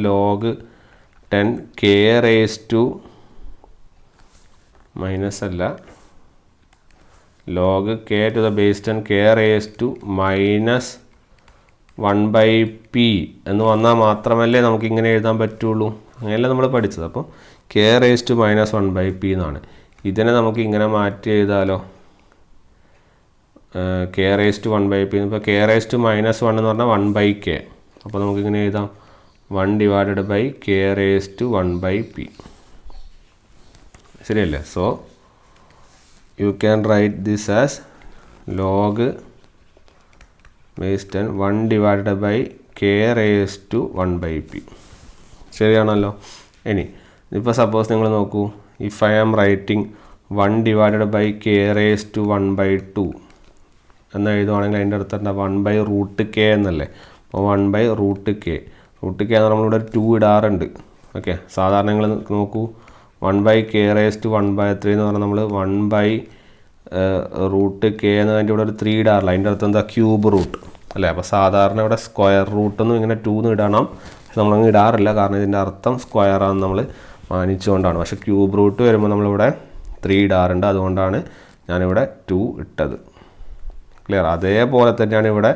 -log 10 k raised to അല്ല log k to the base 10 k raised to -1/p എന്ന് വന്നാൽ മാത്രമല്ലേ നമുക്ക് ഇങ്ങനെ എഴുതാൻ പറ്റുള്ളൂ. അങ്ങനെയല്ല നമ്മൾ പഠിച്ചത്. അപ്പോൾ k raised to -1/p എന്നാണ്. ഇതിനെ നമുക്ക് ഇങ്ങനെ മാറ്റി എഴുതാലോ. k raised to 1/p. ഇപ്പോൾ k raised to -1 എന്ന് പറഞ്ഞാൽ 1/k. അപ്പോൾ നമുക്കിങ്ങനെ എഴുതാം 1/k raised to 1/p. ശരിയല്ലേ? So you can right this as log base 10 1/k raised to 1/p. ശരിയാണല്ലോ. ഇനി ഇപ്പോൾ സപ്പോസ് നിങ്ങൾ നോക്കൂ, if I am writing 1/k raised to 1/2 എന്ന് എഴുതുവാണെങ്കിൽ അതിൻ്റെ അടുത്ത് എന്താ? 1/√k എന്നല്ലേ. അപ്പോൾ 1/√k എന്ന് നമ്മളിവിടെ 2 ഇടാറുണ്ട്. ഓക്കെ, സാധാരണ നിങ്ങൾ നോക്കൂ 1/k raised to 1/3 എന്ന് പറഞ്ഞാൽ നമ്മൾ 1/√k എന്ന് അതിൻ്റെ ഇവിടെ ഒരു 3 ഇടാറില്ല. അതിൻ്റെ അടുത്ത് എന്താ? ക്യൂബ് റൂട്ട് അല്ലേ. അപ്പോൾ സാധാരണ ഇവിടെ സ്ക്വയർ റൂട്ടൊന്നും ഇങ്ങനെ 2 ഇടണം. നമ്മളങ്ങ് ഇടാറില്ല, കാരണം ഇതിൻ്റെ അർത്ഥം സ്ക്വയറാണെന്ന് നമ്മൾ മാനിച്ചുകൊണ്ടാണ്. പക്ഷേ ക്യൂബ് റൂട്ട് വരുമ്പോൾ നമ്മളിവിടെ 3 ഇടാറുണ്ട്. അതുകൊണ്ടാണ് ഞാനിവിടെ 2 ഇട്ടത്. ക്ലിയർ? അതേപോലെ തന്നെയാണ് ഇവിടെ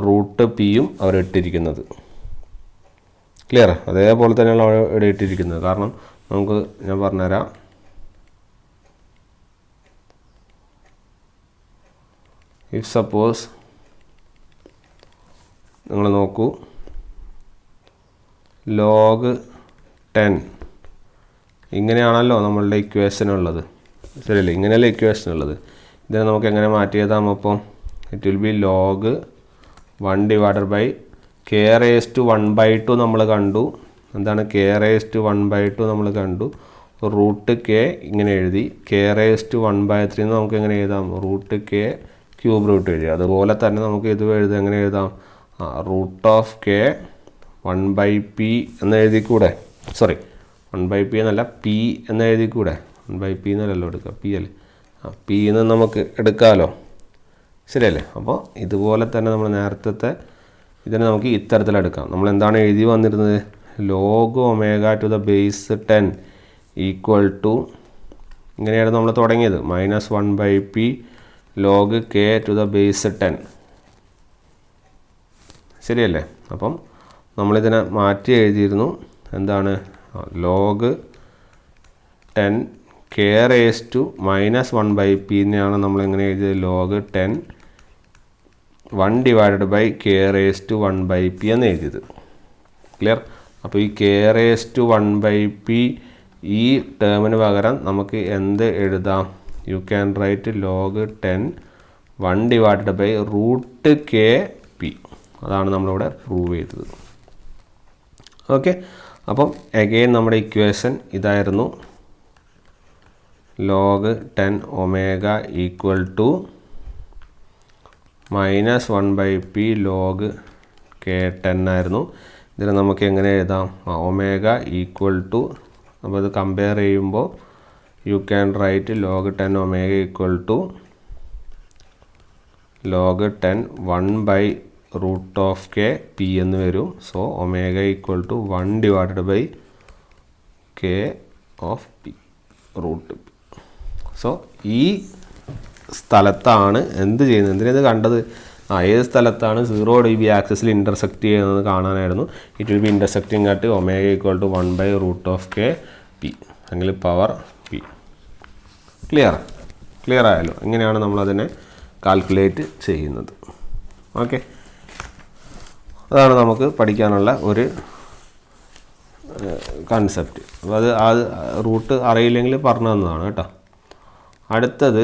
√p അവർ ഇട്ടിരിക്കുന്നത്. ക്ലിയർ? അതേപോലെ തന്നെയാണ് ഇവിടെ ഇട്ടിരിക്കുന്നത്. കാരണം നമുക്ക് ഞാൻ പറഞ്ഞുതരാം. ഇഫ് സപ്പോസ് നിങ്ങൾ നോക്കൂ ലോഗ് 10 ഇങ്ങനെയാണല്ലോ നമ്മളുടെ ഇക്വേഷൻ ഉള്ളത്, ശരിയല്ലേ? ഇങ്ങനെയല്ലേ ഇക്വേഷൻ ഉള്ളത്. ഇതിനെ നമുക്ക് എങ്ങനെ മാറ്റി എഴുതാം? അപ്പം it will be log 1 divided by K raise to 1/2 നമ്മൾ കണ്ടു. എന്താണ് കെ റേസ് ടു 1/2 നമ്മൾ കണ്ടു. റൂട്ട് കെ ഇങ്ങനെ എഴുതി. കെ റേസ് ടു 1/3 നമുക്ക് എങ്ങനെ എഴുതാം? റൂട്ട് കെ ക്യൂബ് റൂട്ട് എഴുതി. അതുപോലെ തന്നെ നമുക്ക് ഇത് എഴുതാം, എങ്ങനെ എഴുതാം? റൂട്ട് ഓഫ് കെ 1/p എന്ന് എഴുതിക്കൂടെ? സോറി 1/p എന്നല്ല, പി എന്ന് എഴുതിക്കൂടെ? 1/p എന്നല്ലല്ലോ എടുക്കുക, പി അല്ലേ? പി എന്ന് നമുക്ക് എടുക്കാമല്ലോ, ശരിയല്ലേ? അപ്പോൾ ഇതുപോലെ തന്നെ നമ്മൾ നേരത്തെ ഇതിനെ നമുക്ക് ഇത്തരത്തിലെടുക്കാം. നമ്മൾ എന്താണ് എഴുതി വന്നിരുന്നത്? Log omega to the base 10 equal to ഇങ്ങനെയാണ് നമ്മൾ തുടങ്ങിയത്, -1/p log K to the base 10, ശരിയല്ലേ? അപ്പം നമ്മളിതിനെ മാറ്റി എഴുതിയിരുന്നു. എന്താണ്? Log 10 K raise to -1/p നെയാണ് നമ്മൾ എങ്ങനെ എഴുതിയത്? Log 10 1 divided by K raise to 1/p എന്ന് എഴുതിയത്. ക്ലിയർ? അപ്പോൾ ഈ കെ റേസ് ടു 1/p ഈ ടേമിന് പകരം നമുക്ക് എന്ത് എഴുതാം? You can write log 10 1 divided by root K P. അതാണ് നമ്മളിവിടെ പ്രൂവ് ചെയ്തത്. ഓക്കെ, അപ്പം അഗെയിൻ നമ്മുടെ ഇക്വേഷൻ ഇതായിരുന്നു. Log 10 omega equal to -1/p log K 10 ആയിരുന്നു. ഇതിനെ നമുക്ക് എങ്ങനെ എഴുതാം? ഒമേഗ ഈക്വൽ ടു, അപ്പോൾ ഇത് കമ്പയർ ചെയ്യുമ്പോൾ you can write log 10 omega equal to log 10 root of K P എന്ന് വരും. So omega equal to 1 divided by K of P root P. So ഈ സ്ഥലത്താണ് എന്ത് ചെയ്യുന്നത്? എന്തിനത് കണ്ടത്? ഏത് സ്ഥലത്താണ് 0 dB ആക്സിസിൽ ഇൻ്റർസെക്റ്റ് ചെയ്യുന്നത് കാണാനായിരുന്നു. It will be intersecting at omega equal to root of K P അല്ലെങ്കിൽ പവർ പി. ക്ലിയർ ആയല്ലോ? ഇങ്ങനെയാണ് നമ്മളതിനെ കാൽക്കുലേറ്റ് ചെയ്യുന്നത്. ഓക്കെ, അതാണ് നമുക്ക് പഠിക്കാനുള്ള ഒരു കൺസെപ്റ്റ്. അപ്പോൾ അത് റൂട്ട് അറിയില്ലെങ്കിൽ പറഞ്ഞു തന്നതാണ് കേട്ടോ. അടുത്തത്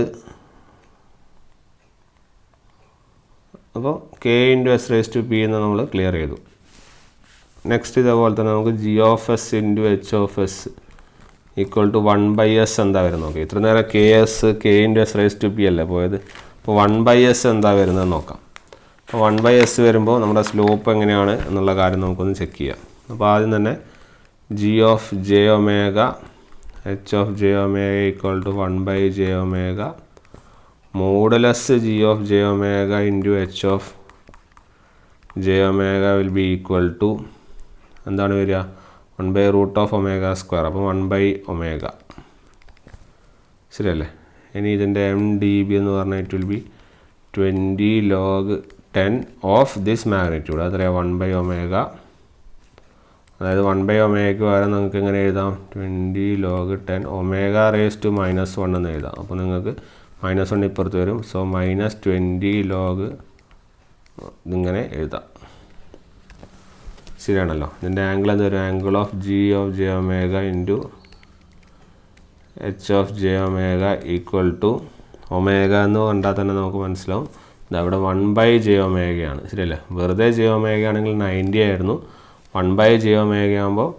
അപ്പോൾ K into S raise to P എന്ന് നമ്മൾ ക്ലിയർ ചെയ്തു. നെക്സ്റ്റ് ഇതേപോലെ തന്നെ നമുക്ക് G of S into H of S equal to 1/s എന്താ വരുന്നത് നോക്കാം. ഇത്ര നേരം K into S raise to P അല്ലേ പോയത്. അപ്പോൾ 1/s എന്താ വരുന്നത് നോക്കാം. അപ്പോൾ 1/s വരുമ്പോൾ നമ്മുടെ സ്ലോപ്പ് എങ്ങനെയാണ് എന്നുള്ള കാര്യം നമുക്കൊന്ന് ചെക്ക് ചെയ്യാം. അപ്പോൾ ആദ്യം തന്നെ G of J omega H of J omega equal to 1/j omega modulus G of J omega into H of J omega will be equal to എന്താണ് വരിക? 1/റൂട്ട് ഓഫ് ഒമേഗ സ്ക്വയർ. അപ്പോൾ 1/ഒമേഗ, ശരിയല്ലേ? ഇനി ഇതിൻ്റെ MdB എന്ന് പറഞ്ഞാൽ it will be 20 log 10 of this magnitude. അത്രയാണ് 1/ഒമേഗ. അതായത് 1/ഒമേഗയ്ക്ക് പകരം നിങ്ങൾക്ക് എങ്ങനെ എഴുതാം? 20 ലോഗ് 10 ഒമേഗ റേസ് ടു -1 എന്ന് എഴുതാം. അപ്പോൾ നിങ്ങൾക്ക് -1 ഇപ്പുറത്ത് വരും. സോ -20 ലോഗ് ഇതിങ്ങനെ എഴുതാം, ശരിയാണല്ലോ? ഇതിൻ്റെ ആംഗിൾ എന്ത് വരും? Angle of G of J omega into H of J omega equal to omega എന്ന് കണ്ടാൽ തന്നെ നമുക്ക് മനസ്സിലാവും ഇതവിടെ 1/j ഒമേഗയാണ്, ശരിയല്ലേ? വെറുതെ ജെ ഒമേഗ ആണെങ്കിൽ 90 ആയിരുന്നു. 1/j ഒമേഗ ആകുമ്പോൾ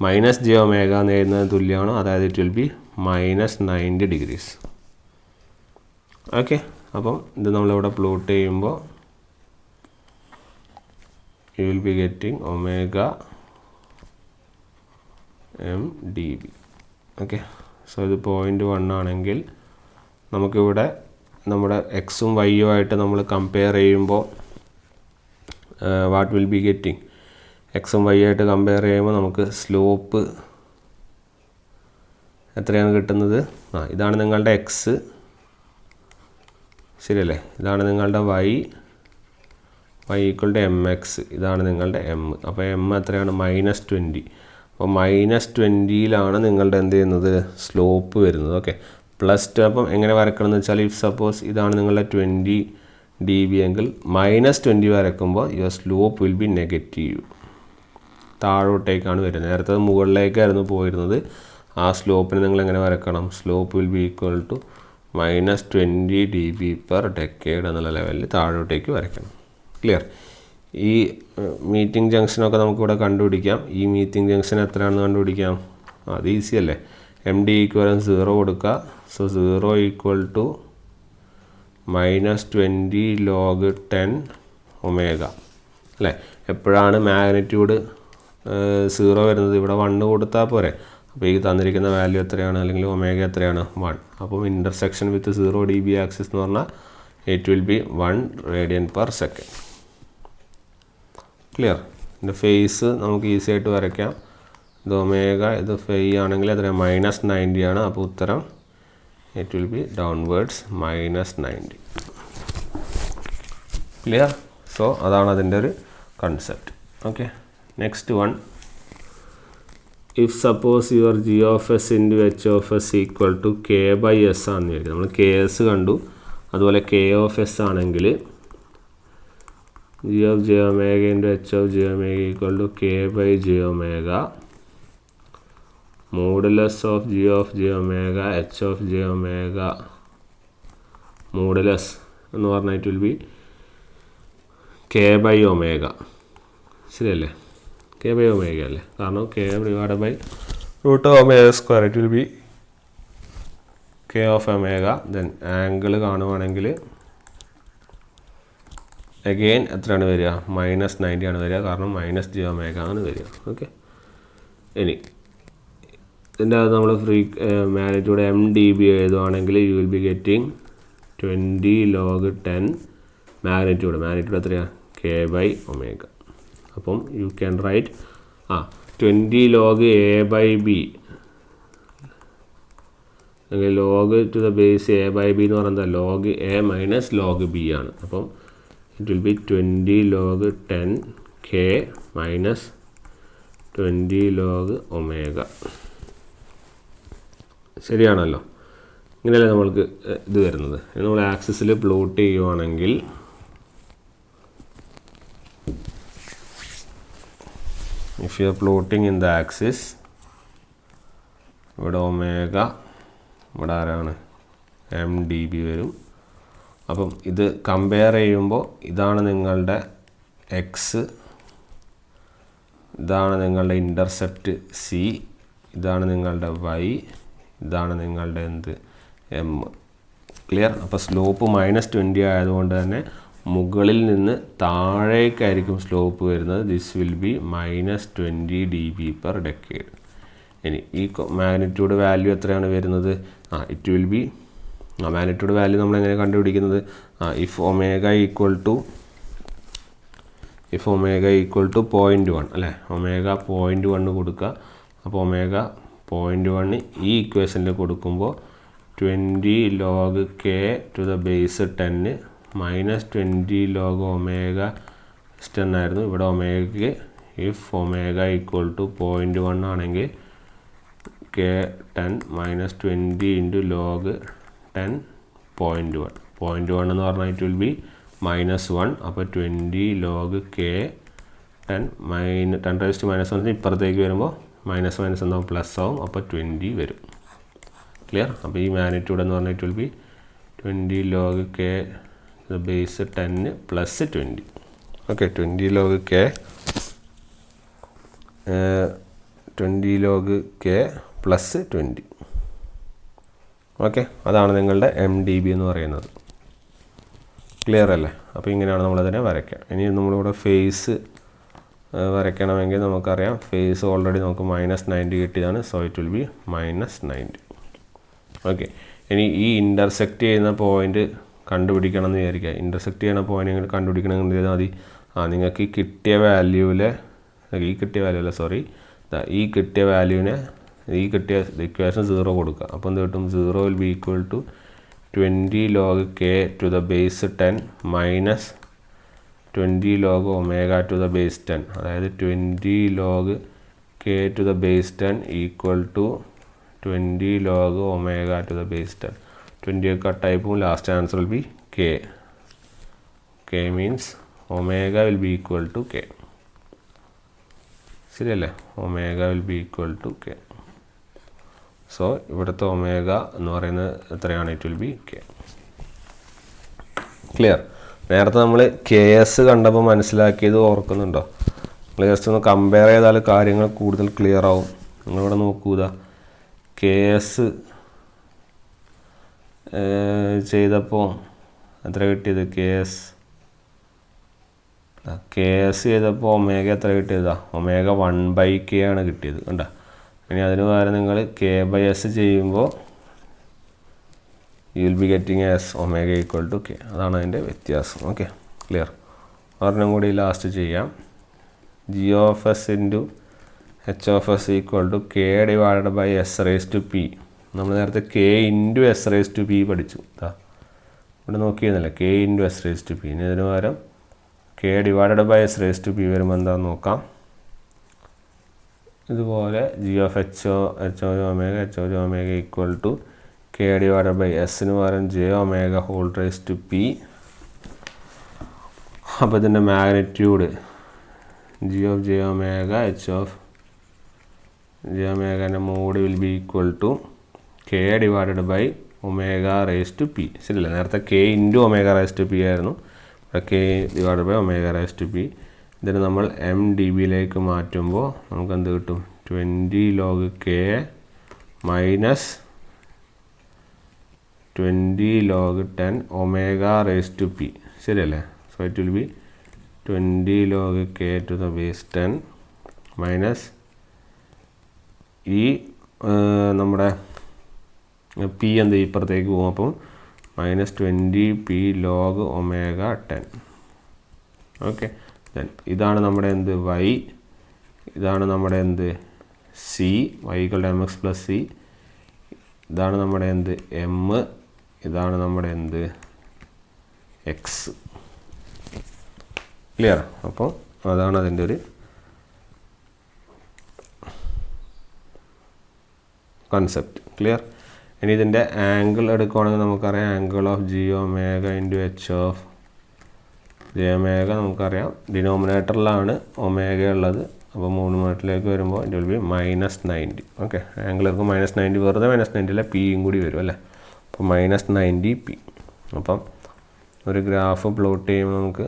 -j ഒമേഗ എന്ന് എഴുതുന്നതിന് തുല്യമാണ്. അതായത് it will be -90 degrees. Okay, അപ്പം ഇത് നമ്മളിവിടെ പ്ലോട്ട് ചെയ്യുമ്പോൾ you will be getting omega MdB. Okay, so ഇത് 0.1 ആണെങ്കിൽ നമുക്കിവിടെ നമ്മുടെ എക്സും വൈയും ആയിട്ട് നമ്മൾ കമ്പയർ ചെയ്യുമ്പോൾ വാട്ട് വിൽ ബി ഗെറ്റിംഗ്? എക്സും വൈ ആയിട്ട് കമ്പയർ ചെയ്യുമ്പോൾ നമുക്ക് സ്ലോപ്പ് എത്രയാണ് കിട്ടുന്നത്? ഇതാണ് നിങ്ങളുടെ എക്സ്, ശരിയല്ലേ? ഇതാണ് നിങ്ങളുടെ വൈ ഈക്വൽ ടു mx, ഇതാണ് നിങ്ങളുടെ m. അപ്പോൾ m എത്രയാണ്? -20. അപ്പോൾ -20യിലാണ് നിങ്ങളുടെ എന്ത് ചെയ്യുന്നത്? സ്ലോപ്പ് വരുന്നത്. ഓക്കെ, +2. അപ്പം എങ്ങനെ വരക്കണം എന്ന് വെച്ചാൽ ഇഫ് സപ്പോസ് ഇതാണ് നിങ്ങളുടെ 20 dB എങ്കിൽ -20 വരയ്ക്കുമ്പോൾ your slope will be negative, താഴോട്ടേക്കാണ് വരുന്നത്. നേരത്തെ മുകളിലേക്കായിരുന്നു പോയിരുന്നത്. ആ സ്ലോപ്പിന് നിങ്ങൾ എങ്ങനെ വരക്കണം? Slope will be equal to -20 dB per decade എന്നുള്ള ലെവലിൽ താഴോട്ടേക്ക് വരയ്ക്കണം. ക്ലിയർ? ഈ മീറ്റിംഗ് ജംഗ്ഷനൊക്കെ നമുക്കിവിടെ കണ്ടുപിടിക്കാം. ഈ മീറ്റിംഗ് ജംഗ്ഷൻ എത്രയാണെന്ന് കണ്ടുപിടിക്കാം. അത് ഈസി അല്ലേ. MD ഈക്വലൻ 0 കൊടുക്കുക. So 0 equal to -20 log 10 omega അല്ലേ. എപ്പോഴാണ് മാഗ്നിറ്റ്യൂഡ് 0 വരുന്നത്? ഇവിടെ 1 കൊടുത്താൽ പോരെ. അപ്പോൾ ഈ തന്നിരിക്കുന്ന വാല്യൂ എത്രയാണ്, അല്ലെങ്കിൽ ഒമേഗ എത്രയാണ്? 1. അപ്പം ഇൻ്റർസെക്ഷൻ വിത്ത് 0 dB ആക്സിസ് എന്ന് പറഞ്ഞാൽ it will be 1 radian/s. Clear? ഇതിൻ്റെ ഫേസ് നമുക്ക് ഈസി ആയിട്ട് വരയ്ക്കാം. ഇത് ഒമേഗ, ഇത് ഫൈ ആണെങ്കിൽ എത്ര? -90 ആണ്. അപ്പോൾ ഉത്തരം it will be downwards -90. Clear? So അതാണ് അതിൻ്റെ ഒരു concept. Okay, next one. If suppose your g of s into h of s equal to k/s ആണെന്ന് വിചാരിക്കും. നമ്മൾ ks കണ്ടു. അതുപോലെ k of s ആണെങ്കിൽ g of j omega into h of j omega equal to k/j omega modulus of g of j omega h of j omega modulus എന്ന് പറഞ്ഞാൽ ഇറ്റ് വിൽ ബി k/omega. ശരിയല്ലേ? k/omega അല്ലേ? കാരണം k/√omega² ഇറ്റ് will be k of omega. Then angle കാണുവാണെങ്കിൽ അഗെയിൻ എത്രയാണ് വരിക? -90 ആണ് വരിക. കാരണം -j omega ആണ് വരിക. ഓക്കെ, ഇനി ഇതിൻ്റെ അകത്ത് നമ്മൾ മാഗ്നിറ്റ്യൂഡ് MdB എഴുതുവാണെങ്കിൽ you will be getting 20 log 10 magnitude എത്രയാണ്? k/omega. അപ്പം U can right 20 log a/b അല്ലെങ്കിൽ log to the base a/b എന്ന് പറയുന്നത് log a minus log b ആണ്. അപ്പം it will be 20 log 10 k minus 20 log omega. ശരിയാണല്ലോ? ഇങ്ങനെയല്ലേ നമ്മൾക്ക് ഇത് വരുന്നത്. നമ്മൾ ആക്സിസിൽ പ്ലോട്ട് ചെയ്യുവാണെങ്കിൽ if you are plotting in the axis, ഇവിടെ ഒമേഗ, ഇവിടെ ആരാണ്? MdB വരും. അപ്പം ഇത് കമ്പയർ ചെയ്യുമ്പോൾ ഇതാണ് നിങ്ങളുടെ എക്സ്, ഇതാണ് നിങ്ങളുടെ ഇൻ്റർസെപ്റ്റ് C, ഇതാണ് നിങ്ങളുടെ Y, ഇതാണ് നിങ്ങളുടെ M. ക്ലിയർ? അപ്പോൾ സ്ലോപ്പ് -20 ആയതുകൊണ്ട് തന്നെ മുകളിൽ നിന്ന് താഴേക്കായിരിക്കും സ്ലോപ്പ് വരുന്നത്. This will be -20 dB per decade. ഇനി ഈ മാഗ്നിറ്റ്യൂഡ് വാല്യൂ എത്രയാണ് വരുന്നത്? It will be magnitude value നമ്മൾ എങ്ങനെ കണ്ടുപിടിക്കുന്നത്? ഇഫ് ഒമേഗ ഈക്വൽ ടു 0.1 അല്ലേ? ഒമേഗ 0.1 കൊടുക്കുക. അപ്പോൾ ഒമേഗ 0.1 ഈ ഇക്വേഷനിൽ കൊടുക്കുമ്പോൾ 20 log k to the base 10 -20 log omega 10 ആയിരുന്നു. ഇവിടെ ഒമേഗയ്ക്ക് ഇഫ് ഒമേഗ ഈക്വൽ ടു 0.1 ആണെങ്കിൽ k10 -20 into log 10 0.1 എന്ന് പറഞ്ഞാൽ ഇറ്റ് വിൽ ബി -1. അപ്പോൾ 20 log k10 10⁻⁻1 ഇപ്പുറത്തേക്ക് വരുമ്പോൾ മൈനസ് എന്താവും? പ്ലസ് ആവും. അപ്പോൾ 20 വരും. ക്ലിയർ? അപ്പോൾ ഈ മാഗ്നിറ്റ്യൂഡ് എന്ന് പറഞ്ഞാൽ it will be 20 log k base 10 plus 20. Okay, 20 log k plus 20. Okay, അതാണ് നിങ്ങളുടെ MdB എന്ന് പറയുന്നത്. ക്ലിയർ അല്ലേ? അപ്പോൾ ഇങ്ങനെയാണ് നമ്മളതിനെ വരയ്ക്കുക. ഇനി നമ്മളിവിടെ ഫേസ് വരയ്ക്കണമെങ്കിൽ നമുക്കറിയാം ഫേസ് ഓൾറെഡി നമുക്ക് -90 കിട്ടിയതാണ്. So it will be -90. Okay, ഇനി ഈ ഇൻ്റർസെക്റ്റ് ചെയ്യുന്ന പോയിൻ്റ് കണ്ടുപിടിക്കണം എന്ന് വിചാരിക്കുക. ഇൻ്റർസെക്റ്റ് ചെയ്യുന്ന പോയിന്റ് കണ്ടുപിടിക്കണമെന്ന് ചെയ്താൽ മതി. നിങ്ങൾക്ക് ഈ കിട്ടിയ വാല്യൂവിനെ ഈ കിട്ടിയ ഇക്വേഷൻ 0 കൊടുക്കുക. അപ്പോൾ എന്ത് കിട്ടും? 0 will be equal to 20 log k to the base 10 minus 20 log omega to the base 10. അതായത് 20 log k to the base 10 equal to 20 log omega to the base 10. 20 കട്ടായി പോകും. Last answer will B k. K means omega will be equal to K. ശരിയല്ലേ? Omega will be equal to K. So ഇവിടുത്തെ ഒമേഗ എന്ന് പറയുന്നത് എത്രയാണ്? It will be K. Clear? നേരത്തെ നമ്മൾ കെ എസ് കണ്ടപ്പോൾ മനസ്സിലാക്കിയത് ഓർക്കുന്നുണ്ടോ? നിങ്ങൾ ജസ്റ്റ് ഒന്ന് കമ്പയർ ചെയ്താൽ കാര്യങ്ങൾ കൂടുതൽ ക്ലിയർ ആവും. നിങ്ങളിവിടെ നോക്കൂതാ, കെ എസ് ചെയ്തപ്പോൾ എത്ര കിട്ടിയത്? കെ എസ് ചെയ്തപ്പോൾ ഒമേഗ എത്ര കിട്ടിയതാ? ഒമേഗ 1/k ആണ് കിട്ടിയത്. കണ്ടോ? ഇനി അതിന് പകരം നിങ്ങൾ k/s ചെയ്യുമ്പോൾ you will be getting as omega equal to K. അതാണ് അതിൻ്റെ വ്യത്യാസം. Okay, clear? ഒരെണ്ണം കൂടി ലാസ്റ്റ് ചെയ്യാം. g(s) into h(s) equal to k divided by s⁻p. നമ്മൾ നേരത്തെ k ഇൻറ്റു s⁻p പഠിച്ചു. ഇവിടെ നോക്കിയിരുന്നില്ല, k ഇൻറ്റു s⁻p. ഇനി ഇതിന് പകരം k ഡിവൈഡഡ് ബൈ s⁻p വരുമ്പോൾ എന്താണെന്ന് നോക്കാം. ഇതുപോലെ g(h(ω) equal to k divided by എസിന് പകരം j(ω)p. അപ്പോൾ ഇതിൻ്റെ മാഗ്നിറ്റ്യൂഡ് g(j)(ω) h(j)(ω)ൻ്റെ mod will be equal to k divided by ω⁻p. ശരിയല്ലേ? നേരത്തെ k ഇൻറ്റു ω⁻p ആയിരുന്നു. ഇവിടെ k ഡിവൈഡഡ് ബൈ ω⁻p. ഇതിന് നമ്മൾ mdBയിലേക്ക് മാറ്റുമ്പോൾ നമുക്ക് എന്ത് കിട്ടും? 20 log k minus 20 log 10 ω⁻p. ശരിയല്ലേ? So it will be 20 log k to the base 10 minus ഈ നമ്മുടെ പി എന്ത് ഇപ്പുറത്തേക്ക് പോകും. അപ്പം മൈനസ് 20p log ω10. ഓക്കെ, ഇതാണ് നമ്മുടെ എന്ത്? y. ഇതാണ് നമ്മുടെ എന്ത്? c. y = mx + c. ഇതാണ് നമ്മുടെ എന്ത്? m. ഇതാണ് നമ്മുടെ എന്ത്? x. ക്ലിയർ? അപ്പോൾ അതാണ് അതിൻ്റെ ഒരു കൺസെപ്റ്റ്. ക്ലിയർ? ഇനി ഇതിൻ്റെ ആംഗിൾ എടുക്കുകയാണെങ്കിൽ നമുക്കറിയാം angle of g(ω) into h(j)(ω) നമുക്കറിയാം. ഡിനോമിനേറ്ററിലാണ് ഒമേഗ ഉള്ളത്. അപ്പോൾ ന്യൂമറേറ്ററിലേക്ക് വരുമ്പോൾ it will be -90. Okay, angle എടുക്കും -90. വെറുതെ -90 അല്ല, പിയും കൂടി വരും അല്ലേ? അപ്പോൾ -90p. അപ്പം ഒരു ഗ്രാഫ് പ്ലോട്ട് ചെയ്യുമ്പോൾ നമുക്ക്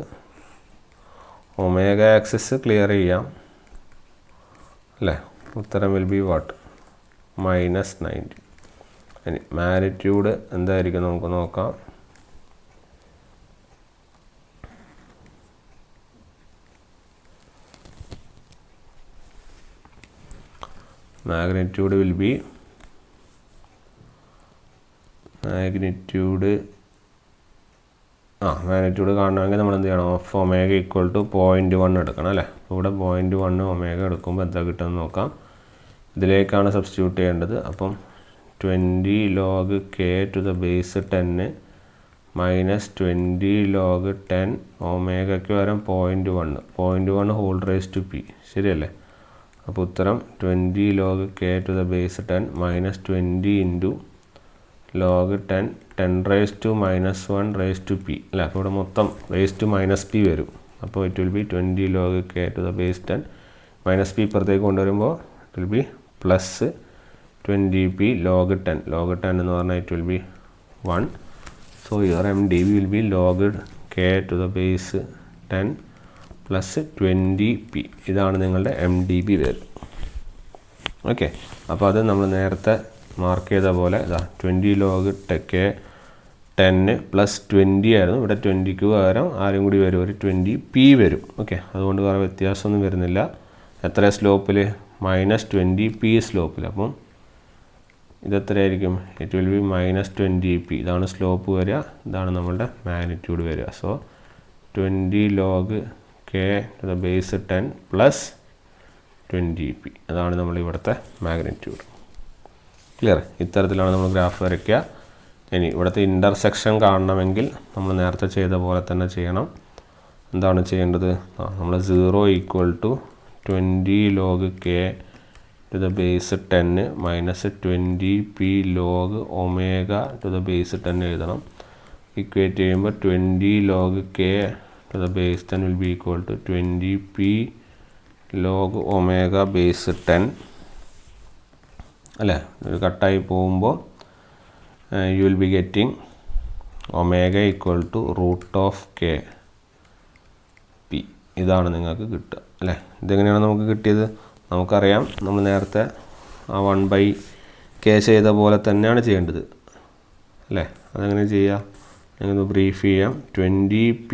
ഒമേഗ ആക്സിസ് ക്ലിയർ ചെയ്യാം അല്ലേ? ഉത്തരം വിൽ ബി വാട്ട്? -90. ഇനി മാഗ്നിറ്റ്യൂഡ് എന്തായിരിക്കും നമുക്ക് നോക്കാം. മാഗ്നിറ്റ്യൂഡ് വിൽ ബി മാഗ്നിറ്റ്യൂഡ് കാണണമെങ്കിൽ നമ്മൾ എന്ത് ചെയ്യണം? ഓഫ് ഒമേഗ ഈക്വൽ ടു 0.1 എടുക്കണം അല്ലേ? ഇവിടെ 0.1 ഒമേഗ എടുക്കുമ്പോൾ എന്താ കിട്ടുമെന്ന് നോക്കാം. ഇതിലേക്കാണ് സബ്സ്റ്റിറ്റ്യൂട്ട് ചെയ്യേണ്ടത്. അപ്പം 20 log k to the base 10 minus 20 log 10 ഒമേഗയ്ക്ക് പകരം 0.1 ഹോൾ റേസ് ടു പി. ശരിയല്ലേ? അപ്പോൾ ഉത്തരം 20 log k to the base 10 minus 20 into log 10 raised to -1 raised to p അല്ലേ? അപ്പോൾ ഇവിടെ മൊത്തം raised to -p വരും. അപ്പോൾ it will be 20 log k to the base 10 -p ഇപ്പുറത്തേക്ക് കൊണ്ടുവരുമ്പോൾ it will be plus 20p log 10 എന്ന് പറഞ്ഞാൽ it will be 1. So your mdb will be log k to the base 10 plus 20p. ഇതാണ് നിങ്ങളുടെ mdb വരും. ഓക്കെ, അപ്പോൾ അത് നമ്മൾ നേരത്തെ മാർക്ക് ചെയ്ത പോലെ ഇതാ 20 log k 10 പ്ലസ് 20 ആയിരുന്നു. ഇവിടെ 20ക്ക് പകരം ആരും കൂടി വരും, ഒരു 20p വരും. ഓക്കെ, അതുകൊണ്ട് വേറെ വ്യത്യാസമൊന്നും വരുന്നില്ല. എത്ര സ്ലോപ്പിൽ? -20p സ്ലോപ്പിൽ. അപ്പം ഇതെത്രയായിരിക്കും? It will be -20p. ഇതാണ് സ്ലോപ്പ് വരിക, ഇതാണ് നമ്മളുടെ മാഗ്നിറ്റ്യൂഡ് വരിക. So 20 log k to the base 10 plus 20p. അതാണ് നമ്മൾ ഇവിടുത്തെ മാഗ്നിറ്റ്യൂഡ്. ക്ലിയർ? ഇത്തരത്തിലാണ് നമ്മൾ ഗ്രാഫ് വരയ്ക്കുക. ഇനി ഇവിടുത്തെ ഇൻ്റർസെക്ഷൻ കാണണമെങ്കിൽ നമ്മൾ നേരത്തെ ചെയ്ത പോലെ തന്നെ ചെയ്യണം. എന്താണ് ചെയ്യേണ്ടത്? നമ്മൾ 0 = 20 log k to the base 10 minus 20p log omega to the base 10 എഴുതണം. ഇക്വേറ്റ് ചെയ്യുമ്പോൾ 20 log k to the base 10 will be equal to 20p log omega base 10 അല്ലേ. ഇത് കട്ടായി പോകുമ്പോൾ you will be getting omega equal to root of k p. ഇതാണ് നിങ്ങൾക്ക് കിട്ടുക അല്ലേ. ഇതെങ്ങനെയാണ് നമുക്ക് കിട്ടിയത്? നമുക്കറിയാം, നമ്മൾ നേരത്തെ ആ 1/k ചെയ്ത പോലെ തന്നെയാണ് ചെയ്യേണ്ടത് അല്ലേ. അതെങ്ങനെ ചെയ്യാം? ഞങ്ങൾ ബ്രീഫ് ചെയ്യാം. 20p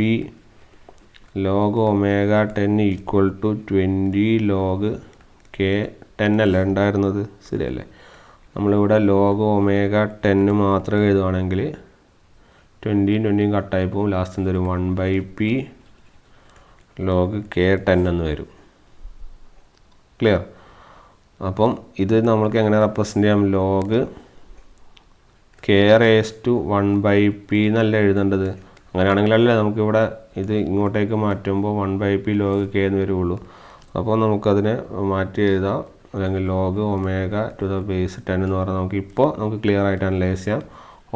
log omega 10 equal to 20 log k 10 അല്ലേ ഉണ്ടായിരുന്നത്, ശരിയല്ലേ. നമ്മളിവിടെ log omega 10 മാത്രം എഴുതുകയാണെങ്കിൽ 20 കട്ടായി പോകും. ലാസ്റ്റ് എന്ത് വരും? 1/p log k 10 എന്ന് വരും. ക്ലിയർ? അപ്പം ഇത് നമ്മൾക്ക് എങ്ങനെ റെപ്രസെൻ്റ് ചെയ്യാം? log k raised to 1/p എന്നല്ല എഴുതേണ്ടത്. അങ്ങനെയാണെങ്കിലല്ലേ നമുക്കിവിടെ ഇത് ഇങ്ങോട്ടേക്ക് മാറ്റുമ്പോൾ 1/p log k എന്ന് വരുള്ളൂ. അപ്പോൾ നമുക്കതിനെ മാറ്റി എഴുതാം. അല്ലെങ്കിൽ log omega to the base 10 എന്ന് പറഞ്ഞാൽ നമുക്ക് ക്ലിയർ ആയിട്ട് അനലൈസ് ചെയ്യാം.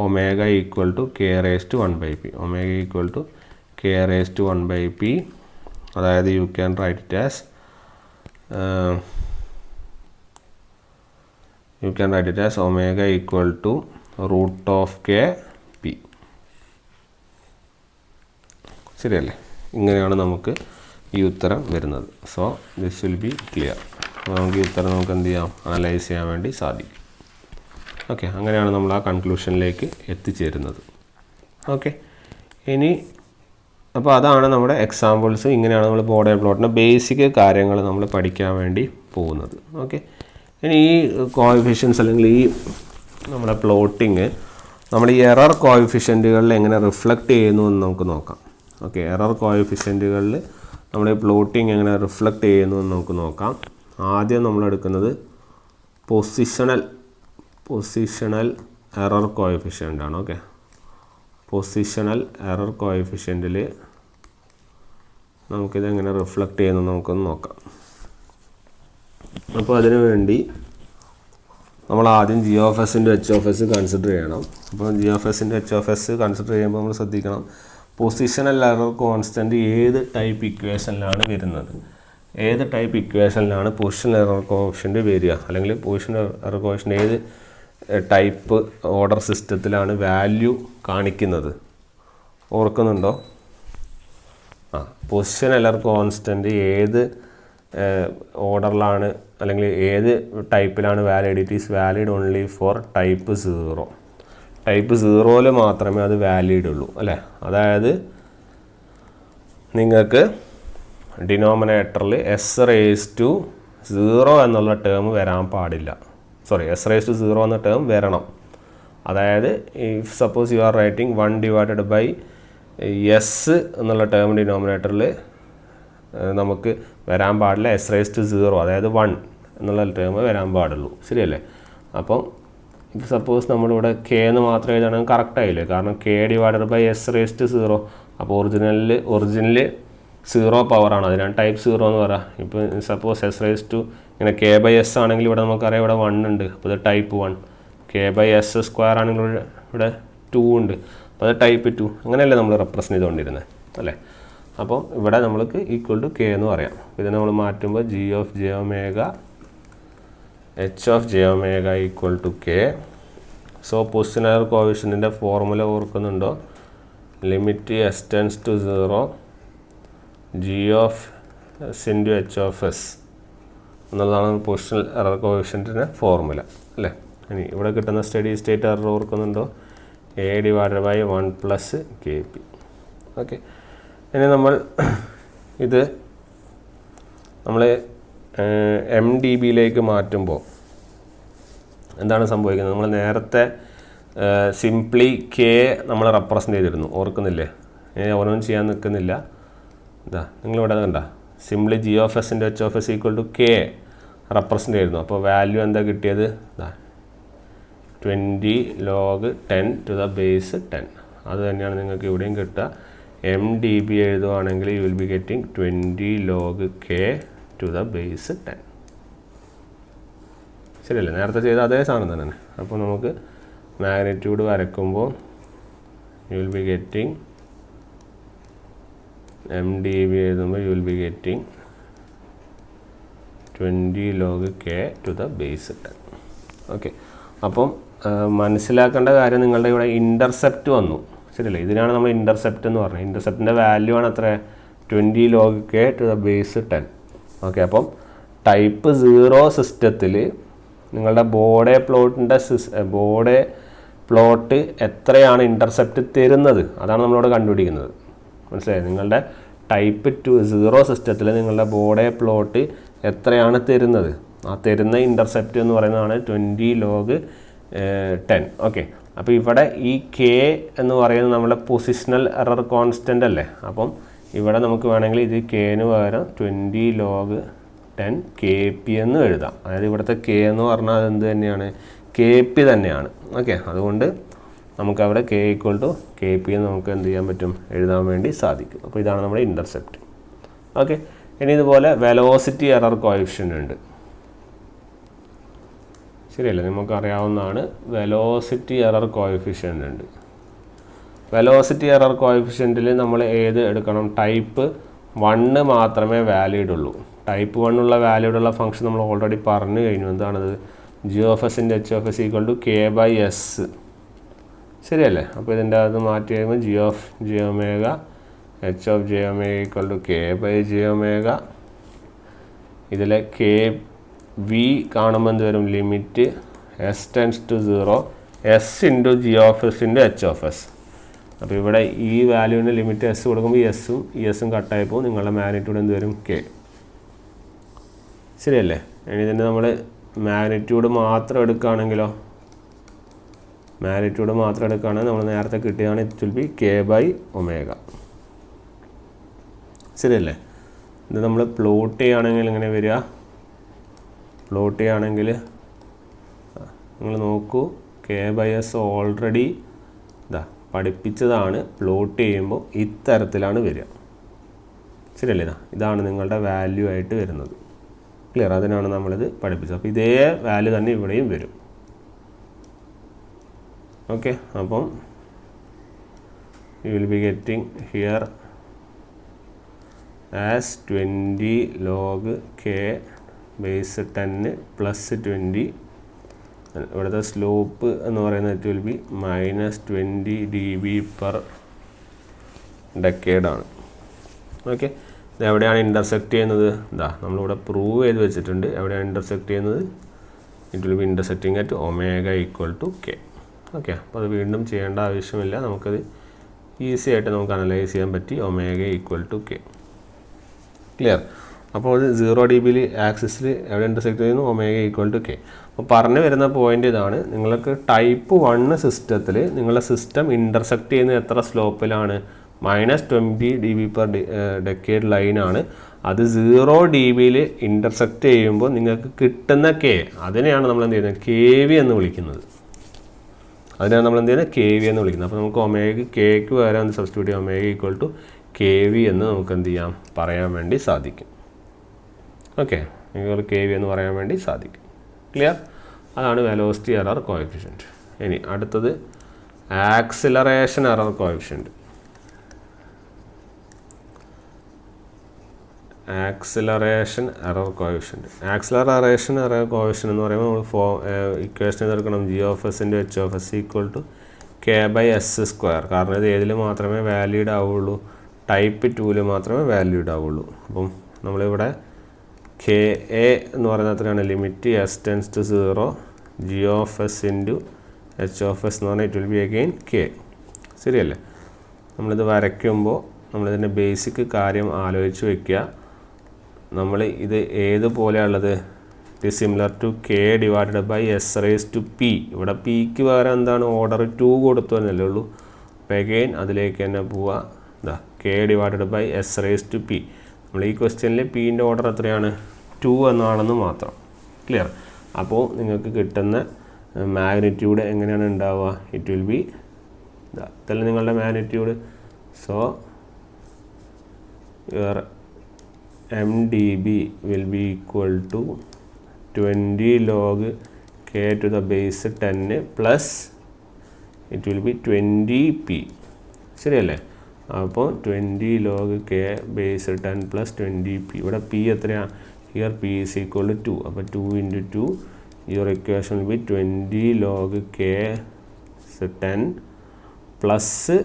omega equal to k raised to 1/p. omega equal to k raised to 1/p. അതായത് you can write it as omega equal to root of k p. ശരിയല്ലേ? ഇങ്ങനെയാണ് നമുക്ക് ഈ ഉത്തരം വരുന്നത്. So this will be clear. നമുക്ക് ഈ ഉത്തരം നമുക്ക് എന്ത് ചെയ്യാം? അനലൈസ് ചെയ്യാൻ വേണ്ടി സാധിക്കും. ഓക്കെ, അങ്ങനെയാണ് നമ്മൾ ആ കൺക്ലൂഷനിലേക്ക് എത്തിച്ചേരുന്നത്. ഓക്കെ, ഇനി അപ്പോൾ അതാണ് നമ്മുടെ എക്സാമ്പിൾസ്. ഇങ്ങനെയാണ് നമ്മൾ ബോർഡർ പ്ലോട്ടിൻ്റെ ബേസിക് കാര്യങ്ങൾ നമ്മൾ പഠിക്കാൻ വേണ്ടി പോകുന്നത്. ഓക്കെ, ഇനി ഈ കോഎഫിഷ്യൻസ് അല്ലെങ്കിൽ ഈ നമ്മുടെ പ്ലോട്ടിങ് നമ്മൾ ഈ എറർ കോഎഫിഷ്യൻറ്റുകളിൽ എങ്ങനെ റിഫ്ലക്റ്റ് ചെയ്യുന്നു എന്ന് നമുക്ക് നോക്കാം. ഓക്കെ, എറർ കോഎഫിഷ്യൻറ്റുകളിൽ നമ്മൾ ഈ പ്ലോട്ടിങ് എങ്ങനെ റിഫ്ലക്റ്റ് ചെയ്യുന്നു എന്ന് നമുക്ക് നോക്കാം. ആദ്യം നമ്മൾ എടുക്കുന്നത് പൊസിഷണൽ എറർ കോഎഫിഷ്യൻ്റ് ആണ്. ഓക്കെ, പൊസിഷണൽ എറർ കോഎഫിഷ്യൻറ്റിൽ നമുക്കിത് എങ്ങനെ റിഫ്ലക്റ്റ് ചെയ്യുന്നു നമുക്കൊന്ന് നോക്കാം. അപ്പോൾ അതിനു വേണ്ടി നമ്മൾ ആദ്യം ജി ഓഫ് എസിൻ്റെ എച്ച് ഓഫ് എസ് കൺസിഡർ ചെയ്യണം. അപ്പോൾ ജി ഓഫ് എസിൻ്റെ എച്ച് ഓഫ് എസ് കൺസിഡർ ചെയ്യുമ്പോൾ നമ്മൾ ശ്രദ്ധിക്കണം, പൊസിഷണൽ എറർ കോൺസ്റ്റൻറ്റ് ഏത് ടൈപ്പ് ഇക്വേഷനിലാണ് വരുന്നത്, ഏത് ടൈപ്പ് ഇക്വേഷനിലാണ് പൊസിഷണൽ എറർ കോഎഫിഷ്യൻറ്റ് വരിക, അല്ലെങ്കിൽ പൊസിഷണൽ എറർ കോഎഫിഷ്യൻറ്റ് ഏത് ടൈപ്പ് ഓർഡർ സിസ്റ്റത്തിലാണ് വാല്യൂ കാണിക്കുന്നത്. ഓർക്കുന്നുണ്ടോ? പൊസിഷൻ എറർ കോൺസ്റ്റൻറ്റ് ഏത് ഓർഡറിലാണ് അല്ലെങ്കിൽ ഏത് ടൈപ്പിലാണ് valid? It is valid only for type 0. Type 0യിൽ മാത്രമേ അത് വാലിഡ് ഉള്ളൂ അല്ലേ. അതായത് നിങ്ങൾക്ക് ഡിനോമിനേറ്ററിൽ എസ് റേസ് ടു 0 എന്നുള്ള ടേം വരാൻ പാടില്ല. എസ് റേസ് ടു 0 എന്ന ടേം വരണം. അതായത് if suppose you are writing 1 divided by S എന്നുള്ള ടേം ഡിനോമിനേറ്ററിൽ നമുക്ക് വരാൻ പാടില്ല എസ് റേസ് ടു 0, അതായത് 1 എന്നുള്ള ടേം വരാൻ പാടുള്ളൂ. ശരിയല്ലേ? അപ്പം ഇഫ് സപ്പോസ് നമ്മളിവിടെ കെ എന്ന് മാത്രം എഴുതുകയാണെങ്കിൽ കറക്റ്റായില്ലേ, കാരണം K divided by S raise to 0. അപ്പോൾ ഒറിജിനൽ 0 പവറാണ്, അതിനാണ് ടൈപ്പ് 0 എന്ന് പറയാം. ഇപ്പോൾ സപ്പോസ് എസ് റേസ് ടു ഇങ്ങനെ കെ ബൈ എസ് ആണെങ്കിൽ ഇവിടെ നമുക്കറിയാം ഇവിടെ 1 ഉണ്ട്, അപ്പോൾ ഇത് type 1. K by S square ആണെങ്കിൽ ഇവിടെ 2 ഉണ്ട്, അപ്പോൾ അത് ടൈപ്പ് 2. അങ്ങനെയല്ലേ നമ്മൾ റെപ്രസെൻ്റ് ചെയ്തുകൊണ്ടിരുന്നത് അല്ലേ. അപ്പം ഇവിടെ നമ്മൾക്ക് ഈക്വൽ ടു കെ എന്ന് പറയാം. ഇത് നമ്മൾ മാറ്റുമ്പോൾ G of J omega H of J omega equal to K. So position error കോഎഫിഷ്യൻറ്റിൻ്റെ ഫോർമുല ഓർക്കുന്നുണ്ടോ? Limit S tends to 0 G of S into H of S എന്നുള്ളതാണ് പൊസിഷൻ എറർ കോഎഫിഷ്യൻറ്റിൻ്റെ ഫോർമുല അല്ലേ. ഇനി ഇവിടെ കിട്ടുന്ന സ്റ്റഡി സ്റ്റേറ്റ് എറർ ഓർക്കുന്നുണ്ടോ? A divided by 1 plus K P. Okay, ഇനി നമ്മൾ എം ഡി ബിയിലേക്ക് മാറ്റുമ്പോൾ എന്താണ് സംഭവിക്കുന്നത്? നമ്മൾ നേരത്തെ സിംപ്ലി കെ നമ്മൾ റെപ്രസെൻ്റ് ചെയ്തിരുന്നു, ഓർക്കുന്നില്ലേ? ഓരോന്നും ചെയ്യാൻ നിൽക്കുന്നില്ല. നിങ്ങളിവിടെ കണ്ട സിംപ്ലി ജി ഓഫ് എസിൻ്റെ H of S equal to K represent ചെയ്തിരുന്നു. അപ്പോൾ വാല്യൂ എന്താ കിട്ടിയത്? 20 log 10 to the base 10. അത് തന്നെയാണ് നിങ്ങൾക്ക് ഇവിടെയും കിട്ടുക. എം ഡി ബി എഴുതുവാണെങ്കിൽ you will be getting 20 log k to the base 10. ശരിയല്ലേ? നേരത്തെ ചെയ്ത അതേ സാധനം തന്നെ. അപ്പോൾ നമുക്ക് മാഗ്നിറ്റ്യൂഡ് വരയ്ക്കുമ്പോൾ U will be getting MdB എഴുതുമ്പോൾ you will be getting 20 log k to the base 10. Okay, അപ്പം മനസ്സിലാക്കേണ്ട കാര്യം നിങ്ങളുടെ ഇവിടെ ഇൻ്റർസെപ്റ്റ് വന്നു, ശരിയല്ലേ? ഇതിനാണ് നമ്മൾ ഇൻ്റർസെപ്റ്റ് എന്ന് പറഞ്ഞത്. ഇൻ്റർസെപ്റ്റിൻ്റെ വാല്യൂ ആണ് അത്ര 20 log k to the base 10. Okay, അപ്പം ടൈപ്പ് 0 സിസ്റ്റത്തിൽ നിങ്ങളുടെ ബോർഡേ പ്ലോട്ട് എത്രയാണ് ഇൻ്റർസെപ്റ്റ് തരുന്നത്, അതാണ് നമ്മളിവിടെ കണ്ടുപിടിക്കുന്നത്. മനസ്സിലായി? നിങ്ങളുടെ ടൈപ്പ് 0 സിസ്റ്റത്തിൽ നിങ്ങളുടെ ബോർഡേ പ്ലോട്ട് എത്രയാണ് തരുന്നത്, ആ തരുന്ന ഇൻ്റർസെപ്റ്റ് എന്ന് പറയുന്നതാണ് 20 log 10. ഓക്കെ, അപ്പോൾ ഇവിടെ ഈ കെ എന്ന് പറയുന്നത് നമ്മുടെ പൊസിഷണൽ എറർ കോൺസ്റ്റൻ്റ് അല്ലേ. അപ്പം ഇവിടെ നമുക്ക് വേണമെങ്കിൽ ഇത് കെന് പകരം 20 log 10 KP എന്ന് എഴുതാം. അതായത് ഇവിടുത്തെ കെ എന്ന് പറഞ്ഞാൽ അത് എന്ത് തന്നെയാണ്? KP തന്നെയാണ്. ഓക്കെ, അതുകൊണ്ട് നമുക്കവിടെ K = KP എന്ന് നമുക്ക് എന്ത് ചെയ്യാൻ പറ്റും? എഴുതാൻ വേണ്ടി സാധിക്കും. അപ്പോൾ ഇതാണ് നമ്മുടെ ഇൻ്റർസെപ്റ്റ്. ഓക്കെ, ഇനി ഇതുപോലെ വെലോസിറ്റി എറർ കോഎഫിഷ്യൻ്റ് ഉണ്ട്, ശരിയല്ലേ? നമുക്കറിയാവുന്നതാണ് വെലോസിറ്റി എറർ കോഎഫിഷ്യൻ്റ് ഉണ്ട്. വെലോസിറ്റി എറർ കോഎഫിഷ്യൻറ്റിൽ നമ്മൾ ഏത് എടുക്കണം? ടൈപ്പ് 1 മാത്രമേ വാലിഡ് ഉള്ളൂ. ടൈപ്പ് 1 ഉള്ള വാലിഡ് ഉള്ള ഫംഗ്ഷൻ നമ്മൾ ഓൾറെഡി പറഞ്ഞു കഴിഞ്ഞു. എന്താണത്? g(h)(s) = k/s, ശരിയല്ലേ? അപ്പോൾ ഇതിൻ്റെ അത് മാറ്റി കഴിയുമ്പോൾ g(j)(h)(j) = k/j. ഇതിലെ v കാണുമ്പോൾ എന്ത് വരും? Limit s → 0 s × g(h)(s). അപ്പോൾ ഇവിടെ ഈ വാല്യൂവിൻ്റെ ലിമിറ്റ് s കൊടുക്കുമ്പോൾ എസ്സും കട്ടായപ്പോൾ നിങ്ങളുടെ മാഗ്നിറ്റ്യൂഡ് എന്ത് വരും? k, ശരിയല്ലേ? ഇനി ഇതിൻ്റെ നമ്മൾ മാഗ്നിറ്റ്യൂഡ് മാത്രം എടുക്കുകയാണെങ്കിലോ, നമ്മൾ നേരത്തെ കിട്ടിയതാണ് ഇറ്റ് വിൽ ബി k/ω, ശരിയല്ലേ? ഇത് നമ്മൾ പ്ലോട്ട് ചെയ്യുകയാണെങ്കിൽ ഇങ്ങനെ വരിക. പ്ലോട്ട് ചെയ്യുകയാണെങ്കിൽ നിങ്ങൾ നോക്കൂ, k/s ഓൾറെഡി പഠിപ്പിച്ചതാണ്. പ്ലോട്ട് ചെയ്യുമ്പോൾ ഇത്തരത്തിലാണ് വരിക, ശരിയല്ലേ? ഇതാണ് നിങ്ങളുടെ വാല്യൂ ആയിട്ട് വരുന്നത്. ക്ലിയർ? അതിനാണ് നമ്മളിത് പഠിപ്പിച്ചത്. അപ്പോൾ ഇതേ വാല്യൂ തന്നെ ഇവിടെയും വരും. ഓക്കെ, അപ്പം U will be getting here as 20 log k base 10 + 20. ഇവിടുത്തെ സ്ലോപ്പ് എന്ന് പറയുന്നത് ഇറ്റ് വിൽ ബി -20 dB/decade ആണ്. ഓക്കെ, ഇത് എവിടെയാണ് ഇൻ്റർസെക്റ്റ് ചെയ്യുന്നത്? നമ്മളിവിടെ പ്രൂവ് ചെയ്ത് വെച്ചിട്ടുണ്ട്. എവിടെയാണ് ഇൻ്റർസെക്റ്റ് ചെയ്യുന്നത്? It will be intersecting at ω = k. Okay, അപ്പോൾ അത് വീണ്ടും ചെയ്യേണ്ട ആവശ്യമില്ല. നമുക്കത് ഈസി ആയിട്ട് നമുക്ക് അനലൈസ് ചെയ്യാൻ പറ്റി. ω = k. ക്ലിയർ? അപ്പോൾ അത് 0 dB ആക്സിസിൽ എവിടെ ഇൻ്റർസെക്റ്റ് ചെയ്യുന്നു? ω = k. അപ്പോൾ പറഞ്ഞു വരുന്ന പോയിൻ്റ് ഇതാണ്. നിങ്ങൾക്ക് ടൈപ്പ് 1 സിസ്റ്റത്തിൽ നിങ്ങളുടെ സിസ്റ്റം ഇൻ്റർസെക്റ്റ് ചെയ്യുന്നത് എത്ര സ്ലോപ്പിലാണ്? -20 dB/decade ലൈനാണ്. അത് 0 dB ഇൻ്റർസെക്റ്റ് ചെയ്യുമ്പോൾ നിങ്ങൾക്ക് കിട്ടുന്ന k, അതിനെയാണ് നമ്മൾ എന്ത് ചെയ്യുന്നത്? KV എന്ന് വിളിക്കുന്നത്. KV എന്ന് വിളിക്കുന്നത്. അപ്പോൾ നമുക്ക് kക്ക് പകരം സബ്സ്റ്റിറ്റ്യൂട്ട് ചെയ്യാം. ω = KV എന്ന് നമുക്ക് എന്ത് ചെയ്യാം? പറയാൻ വേണ്ടി സാധിക്കും. ഓക്കെ, നിങ്ങൾക്ക് KV എന്ന് പറയാൻ വേണ്ടി സാധിക്കും. ക്ലിയർ? അതാണ് വെലോസിറ്റി എറർ കോഎഫിഷ്യൻറ്റ്. ഇനി അടുത്തത് acceleration error coefficient. Acceleration error coefficient എന്ന് പറയുമ്പോൾ നമ്മൾ ഇക്വേഷൻ എടുക്കണം. g(s) × h(s) = k/s². കാരണം ഇത് ഏതിൽ മാത്രമേ വാലിഡ് ആവുള്ളൂ? ടൈപ്പ് 2 മാത്രമേ വാലിഡ് ആവുള്ളൂ. അപ്പം നമ്മളിവിടെ KA എന്ന് പറയുന്നത് എത്രയാണ്? ലിമിറ്റ് s → 0 g(s) × h(s) എന്ന് പറഞ്ഞാൽ it will be again k, ശരിയല്ലേ? നമ്മളിത് വരയ്ക്കുമ്പോൾ നമ്മളിതിൻ്റെ ബേസിക് കാര്യം ആലോചിച്ച് വയ്ക്കുക. നമ്മൾ ഇത് ഏതുപോലെയുള്ളത്? It is similar to k / s⁻p. ഇവിടെ പിക്ക് പകരം എന്താണ്? ഓർഡർ 2 കൊടുത്തു എന്നല്ലേ ഉള്ളൂ. അപ്പോൾ അഗെയിൻ അതിലേക്ക് തന്നെ പോവുക. k / s⁻p. നമ്മൾ ഈ ക്വസ്റ്റ്യനിൽ പീൻ്റെ ഓർഡർ എത്രയാണ്? 2 എന്നാണെന്ന് മാത്രം. ക്ലിയർ? അപ്പോൾ നിങ്ങൾക്ക് കിട്ടുന്ന മാഗ്നിറ്റ്യൂഡ് എങ്ങനെയാണ് ഉണ്ടാവുക? ഇറ്റ് വിൽ ബി ഇതല്ല നിങ്ങളുടെ magnitude. So your MdB will be equal to 20 log k to the base 10 plus it will be 20p, ശരിയല്ലേ? അപ്പോൾ 20 log k base 10 plus 20p. ഇവിടെ p എത്രയാണ്? Here p is equal to 2. അപ്പോൾ 2 × 2 your equation will be 20 log k 10 plus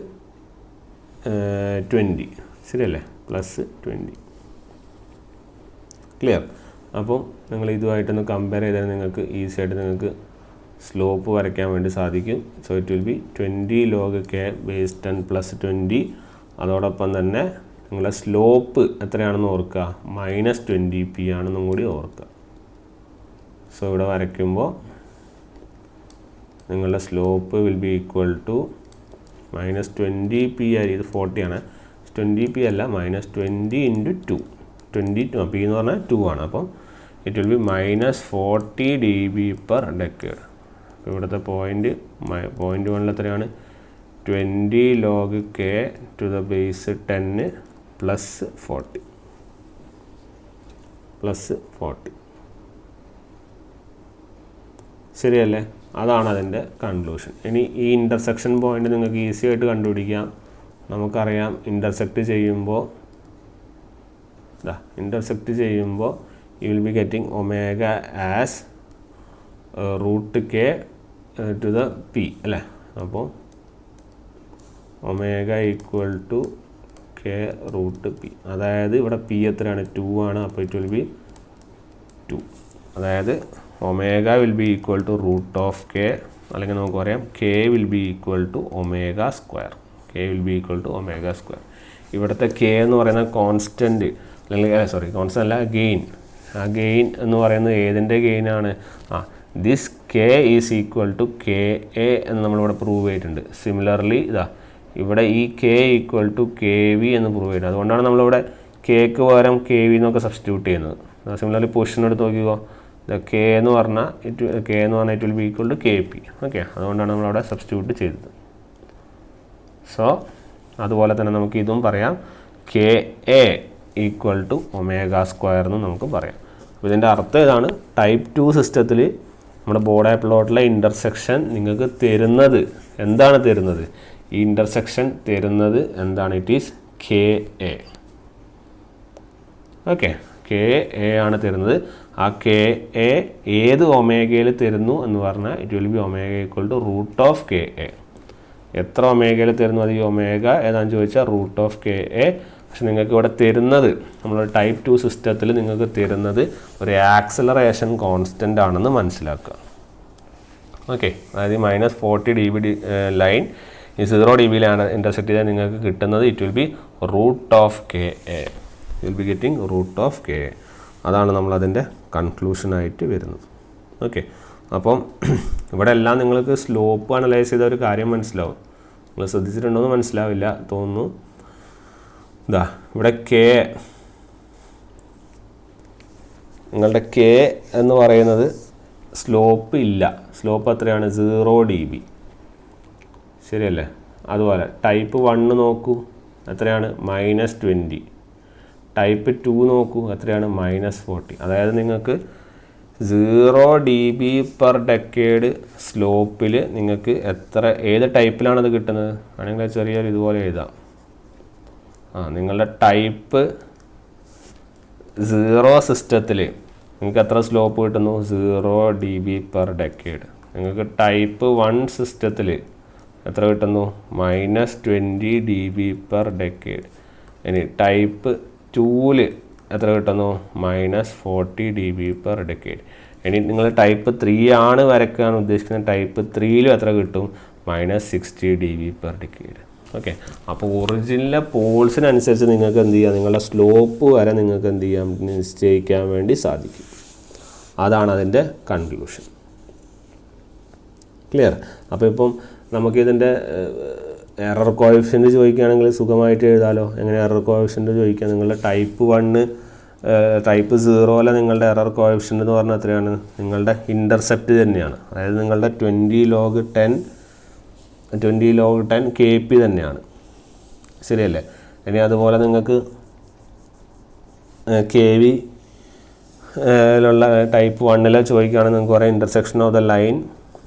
20. ശരിയല്ലേ? പ്ലസ് 20. ക്ലിയർ? അപ്പോൾ നിങ്ങൾ ഇതുമായിട്ടൊന്ന് കമ്പയർ ചെയ്താൽ നിങ്ങൾക്ക് ഈസി ആയിട്ട് നിങ്ങൾക്ക് സ്ലോപ്പ് വരയ്ക്കാൻ വേണ്ടി സാധിക്കും. So it will be 20 log k base 10 plus 20. അതോടൊപ്പം തന്നെ നിങ്ങളുടെ സ്ലോപ്പ് എത്രയാണെന്ന് ഓർക്കുക, -20p ആണെന്നും കൂടി ഓർക്കുക. സോ ഇവിടെ വരയ്ക്കുമ്പോൾ നിങ്ങളുടെ slope will be equal to -20p ആയി. ഇത് 40 ആണ്, 20p അല്ല, -20 × 2. 22 p എന്ന് പറഞ്ഞാൽ 2 ആണ്. അപ്പം ഇറ്റ് വിൽ ബി -40 dB/decade. ഇവിടുത്തെ പോയിൻ്റ് 1 എത്രയാണ്? 20 log k to the base 10 plus 40 ശരിയല്ലേ? അതാണ് അതിൻ്റെ കൺക്ലൂഷൻ. ഇനി ഈ ഇൻ്റർസെക്ഷൻ പോയിൻ്റ് നിങ്ങൾക്ക് ഈസി ആയിട്ട് കണ്ടുപിടിക്കാം. നമുക്കറിയാം ഇൻ്റർസെക്റ്റ് ചെയ്യുമ്പോൾ you will be getting omega as √k to the p അല്ലേ? അപ്പോൾ omega equal to k √p. അതായത് ഇവിടെ p എത്രയാണ്? 2 ആണ്. അപ്പോൾ ഇറ്റ് വിൽ ബി 2. അതായത് omega will be equal to √k, അല്ലെങ്കിൽ നമുക്ക് പറയാം k will be equal to omega square. ഇവിടുത്തെ k എന്ന് പറയുന്ന കോൺസ്റ്റൻറ്റ്, അല്ലെങ്കിൽ കോൺസ്റ്റൻ്റ് അല്ല, ഗെയിൻ. ആ ഗെയിൻ എന്ന് പറയുന്നത് ഏതിൻ്റെ ഗെയിനാണ്? This k is equal to KA എന്ന് നമ്മളിവിടെ പ്രൂവ് ചെയ്തിട്ടുണ്ട്. സിമിലർലി ഇവിടെ ഈ k ഈക്വൽ ടു KV എന്ന് പ്രൂവ് ചെയ്തിട്ടുണ്ട്. അതുകൊണ്ടാണ് നമ്മളിവിടെ kക്ക് പകരം KV എന്നൊക്കെ സബ്സ്റ്റിറ്റ്യൂട്ട് ചെയ്യുന്നത്. സിമിലർലി പൊസിഷൻ എടുത്ത് നോക്കിക്കോ, k എന്ന് പറഞ്ഞാൽ it will be equal to KP. Okay, അതുകൊണ്ടാണ് നമ്മളവിടെ സബ്സ്റ്റിറ്റ്യൂട്ട് ചെയ്തത്. സോ അതുപോലെ തന്നെ നമുക്ക് ഇതും പറയാം, KA equal to omega square എന്ന് നമുക്ക് പറയാം. അപ്പോൾ ഇതിൻ്റെ അർത്ഥം ഇതാണ്, ടൈപ്പ് 2 സിസ്റ്റത്തിൽ നമ്മുടെ ബോർഡ് പ്ലോട്ടിലെ ഇൻ്റർസെക്ഷൻ നിങ്ങൾക്ക് തരുന്നത് എന്താണ്? ഈ ഇൻ്റർസെക്ഷൻ തരുന്നത് എന്താണ്? It is KA. Okay, KA ആണ് തരുന്നത്. ആ KA ഏത് ഒമേഗയിൽ തരുന്നു എന്ന് പറഞ്ഞാൽ it will be omega equal to √KA. എത്ര ഒമേഗയിൽ തരുന്നു അത് ഈ ഒമേഗ ഏതാണെന്ന് ചോദിച്ചാൽ √KA. പക്ഷെ നിങ്ങൾക്ക് ഇവിടെ തരുന്നത്, നമ്മുടെ ടൈപ്പ് 2 സിസ്റ്റത്തിൽ നിങ്ങൾക്ക് തരുന്നത് ഒരു ആക്സലറേഷൻ കോൺസ്റ്റൻ്റ് ആണെന്ന് മനസ്സിലാക്കുക. ഓക്കെ, അതായത് -40 dB ലൈൻ ഈ 0 dBയിലാണ് ഇൻ്റർസെക്റ്റ് ചെയ്താൽ നിങ്ങൾക്ക് കിട്ടുന്നത് it will be √KA. U will be getting √KA. അതാണ് നമ്മളതിൻ്റെ കൺക്ലൂഷനായിട്ട് വരുന്നത്. ഓക്കെ, അപ്പം ഇവിടെ എല്ലാം നിങ്ങൾക്ക് സ്ലോപ്പ് അനലൈസ് ചെയ്ത ഒരു കാര്യം മനസ്സിലാവും. നിങ്ങൾ ശ്രദ്ധിച്ചിട്ടുണ്ടോയെന്ന് മനസ്സിലാവില്ല തോന്നുന്നു. ഇവിടെ നിങ്ങളുടെ K എന്ന് പറയുന്നത് സ്ലോപ്പ് ഇല്ല. സ്ലോപ്പ് എത്രയാണ്? 0 dB. ശരിയല്ലേ? അതുപോലെ ടൈപ്പ് 1 നോക്കൂ, എത്രയാണ്? -20. ടൈപ്പ് 2 നോക്കൂ, എത്രയാണ്? -40. അതായത് നിങ്ങൾക്ക് 0 dB/decade സ്ലോപ്പിൽ നിങ്ങൾക്ക് ഏത് ടൈപ്പിലാണത് കിട്ടുന്നത്? ആണെങ്കിൽ ചെറിയൊരു ഇതുപോലെ എഴുതാം. നിങ്ങളുടെ ടൈപ്പ് 0 സിസ്റ്റത്തിൽ നിങ്ങൾക്ക് എത്ര സ്ലോപ്പ് കിട്ടുന്നു? 0 dB/decade. നിങ്ങൾക്ക് ടൈപ്പ് 1 സിസ്റ്റത്തിൽ എത്ര കിട്ടുന്നു? -20 dB/decade. ഇനി ടൈപ്പ് 2ൽ എത്ര കിട്ടുന്നു? -40 dB/decade. ഇനി നിങ്ങൾ ടൈപ്പ് 3 ആണ് വരയ്ക്കാൻ ഉദ്ദേശിക്കുന്നത്, ടൈപ്പ് 3ലും എത്ര കിട്ടും? -60 dB/decade. ഓക്കെ, അപ്പോൾ ഒറിജിനലെ പോൾസിനനുസരിച്ച് നിങ്ങൾക്ക് എന്ത് ചെയ്യാം? നിങ്ങളുടെ സ്ലോപ്പ് വരെ നിങ്ങൾക്ക് എന്ത് ചെയ്യാം? നിശ്ചയിക്കാൻ വേണ്ടി സാധിക്കും. അതാണ് അതിൻ്റെ കൺക്ലൂഷൻ. ക്ലിയർ? അപ്പോൾ ഇപ്പം നമുക്കിതിൻ്റെ എറർ കോഎഫിഷ്യൻ്റ് ചോദിക്കുകയാണെങ്കിൽ സുഖമായിട്ട് എഴുതാമല്ലോ. എങ്ങനെ എറർ കോഎഫിഷ്യൻ്റ് ചോദിക്കുക? നിങ്ങളുടെ ടൈപ്പ് 1 ടൈപ്പ് 0ലെ നിങ്ങളുടെ എറർ കോഎഫിഷ്യൻ്റ് എന്ന് പറഞ്ഞാൽ എത്രയാണ്? നിങ്ങളുടെ ഇൻ്റർസെപ്റ്റ് തന്നെയാണ്. അതായത് നിങ്ങളുടെ 20 log 10 KP തന്നെയാണ്. ശരിയല്ലേ? ഇനി അതുപോലെ നിങ്ങൾക്ക് KV ലുള്ള ടൈപ്പ് 1 ചോദിക്കുകയാണെങ്കിൽ നിങ്ങൾക്ക് പറയാം intersection of the line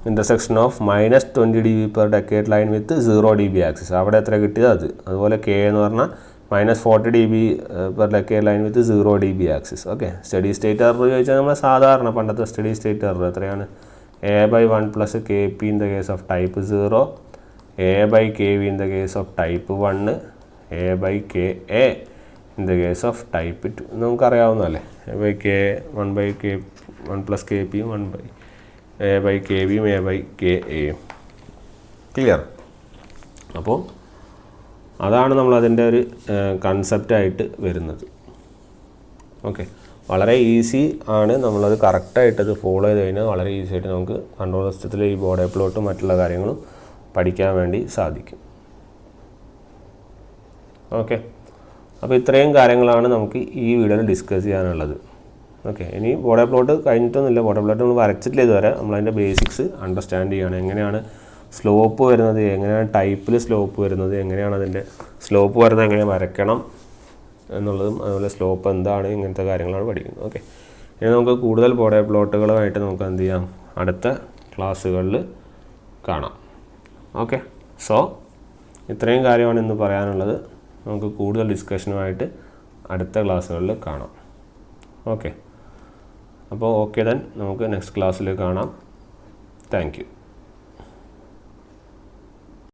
intersection of -20 dB per decade line with 0 dB axis. അവിടെ എത്ര കിട്ടിയത് അത്. അതുപോലെ കെ എന്ന് പറഞ്ഞാൽ -40 dB per decade line with 0 dB axis. Okay, study state error ചോദിച്ചാൽ നമ്മൾ സാധാരണ പണ്ടത്തെ സ്റ്റഡി സ്റ്റേറ്റ് എറർ എത്രയാണ്? A/1 + Kp in the case of type 0, A/Kv in the case of type 1, A/Ka in the case of type 2. നമുക്കറിയാവുന്നതല്ലേ, A/K 1 + Kp 1 A/Kv A/Ka. Clear? അപ്പോൾ അതാണ് നമ്മളതിൻ്റെ ഒരു കൺസെപ്റ്റായിട്ട് വരുന്നത്. ഓക്കെ, വളരെ ഈസി ആണ്. നമ്മളത് കറക്റ്റായിട്ടത് ഫോളോ ചെയ്ത് കഴിഞ്ഞാൽ വളരെ ഈസി ആയിട്ട് നമുക്ക് കൺട്രോൾ സിസ്റ്റത്തിൽ ഈ ബോർഡ് പ്ലോട്ടും മറ്റുള്ള കാര്യങ്ങളും പഠിക്കാൻ വേണ്ടി സാധിക്കും. ഓക്കെ, അപ്പോൾ ഇത്രയും കാര്യങ്ങളാണ് നമുക്ക് ഈ വീഡിയോയിൽ ഡിസ്കസ് ചെയ്യാനുള്ളത്. ഓക്കെ, ഇനി ബോർഡ് പ്ലോട്ട് കഴിഞ്ഞിട്ടൊന്നുമില്ല. ബോർഡ് പ്ലോട്ട് നമ്മൾ വരച്ചിട്ടില്ല ഇതുവരെ. നമ്മളതിൻ്റെ ബേസിക്സ് അണ്ടർസ്റ്റാൻഡ് ചെയ്യുകയാണ്. എങ്ങനെയാണ് സ്ലോപ്പ് വരുന്നത്, എങ്ങനെയാണ് ടൈപ്പിൽ സ്ലോപ്പ് വരുന്നത്, എങ്ങനെയാണ് അതിൻ്റെ സ്ലോപ്പ് വരുന്നത്, എങ്ങനെ വരയ്ക്കണം എന്നുള്ളതും അതുപോലെ സ്ലോപ്പ് എന്താണ്, ഇങ്ങനത്തെ കാര്യങ്ങളാണ് പഠിക്കുന്നത്. ഓക്കെ, ഇനി നമുക്ക് കൂടുതൽ ബോർഡ് പ്ലോട്ടുകളുമായിട്ട് നമുക്ക് എന്ത് ചെയ്യാം, അടുത്ത ക്ലാസ്സുകളിൽ കാണാം. ഓക്കെ, സോ ഇത്രയും കാര്യമാണ് ഇന്ന് പറയാനുള്ളത്. നമുക്ക് കൂടുതൽ ഡിസ്കഷനുമായിട്ട് അടുത്ത ക്ലാസ്സുകളിൽ കാണാം. ഓക്കെ, അപ്പോൾ ഓക്കെ ദെൻ നമുക്ക് നെക്സ്റ്റ് ക്ലാസ്സിൽ കാണാം. Thank you.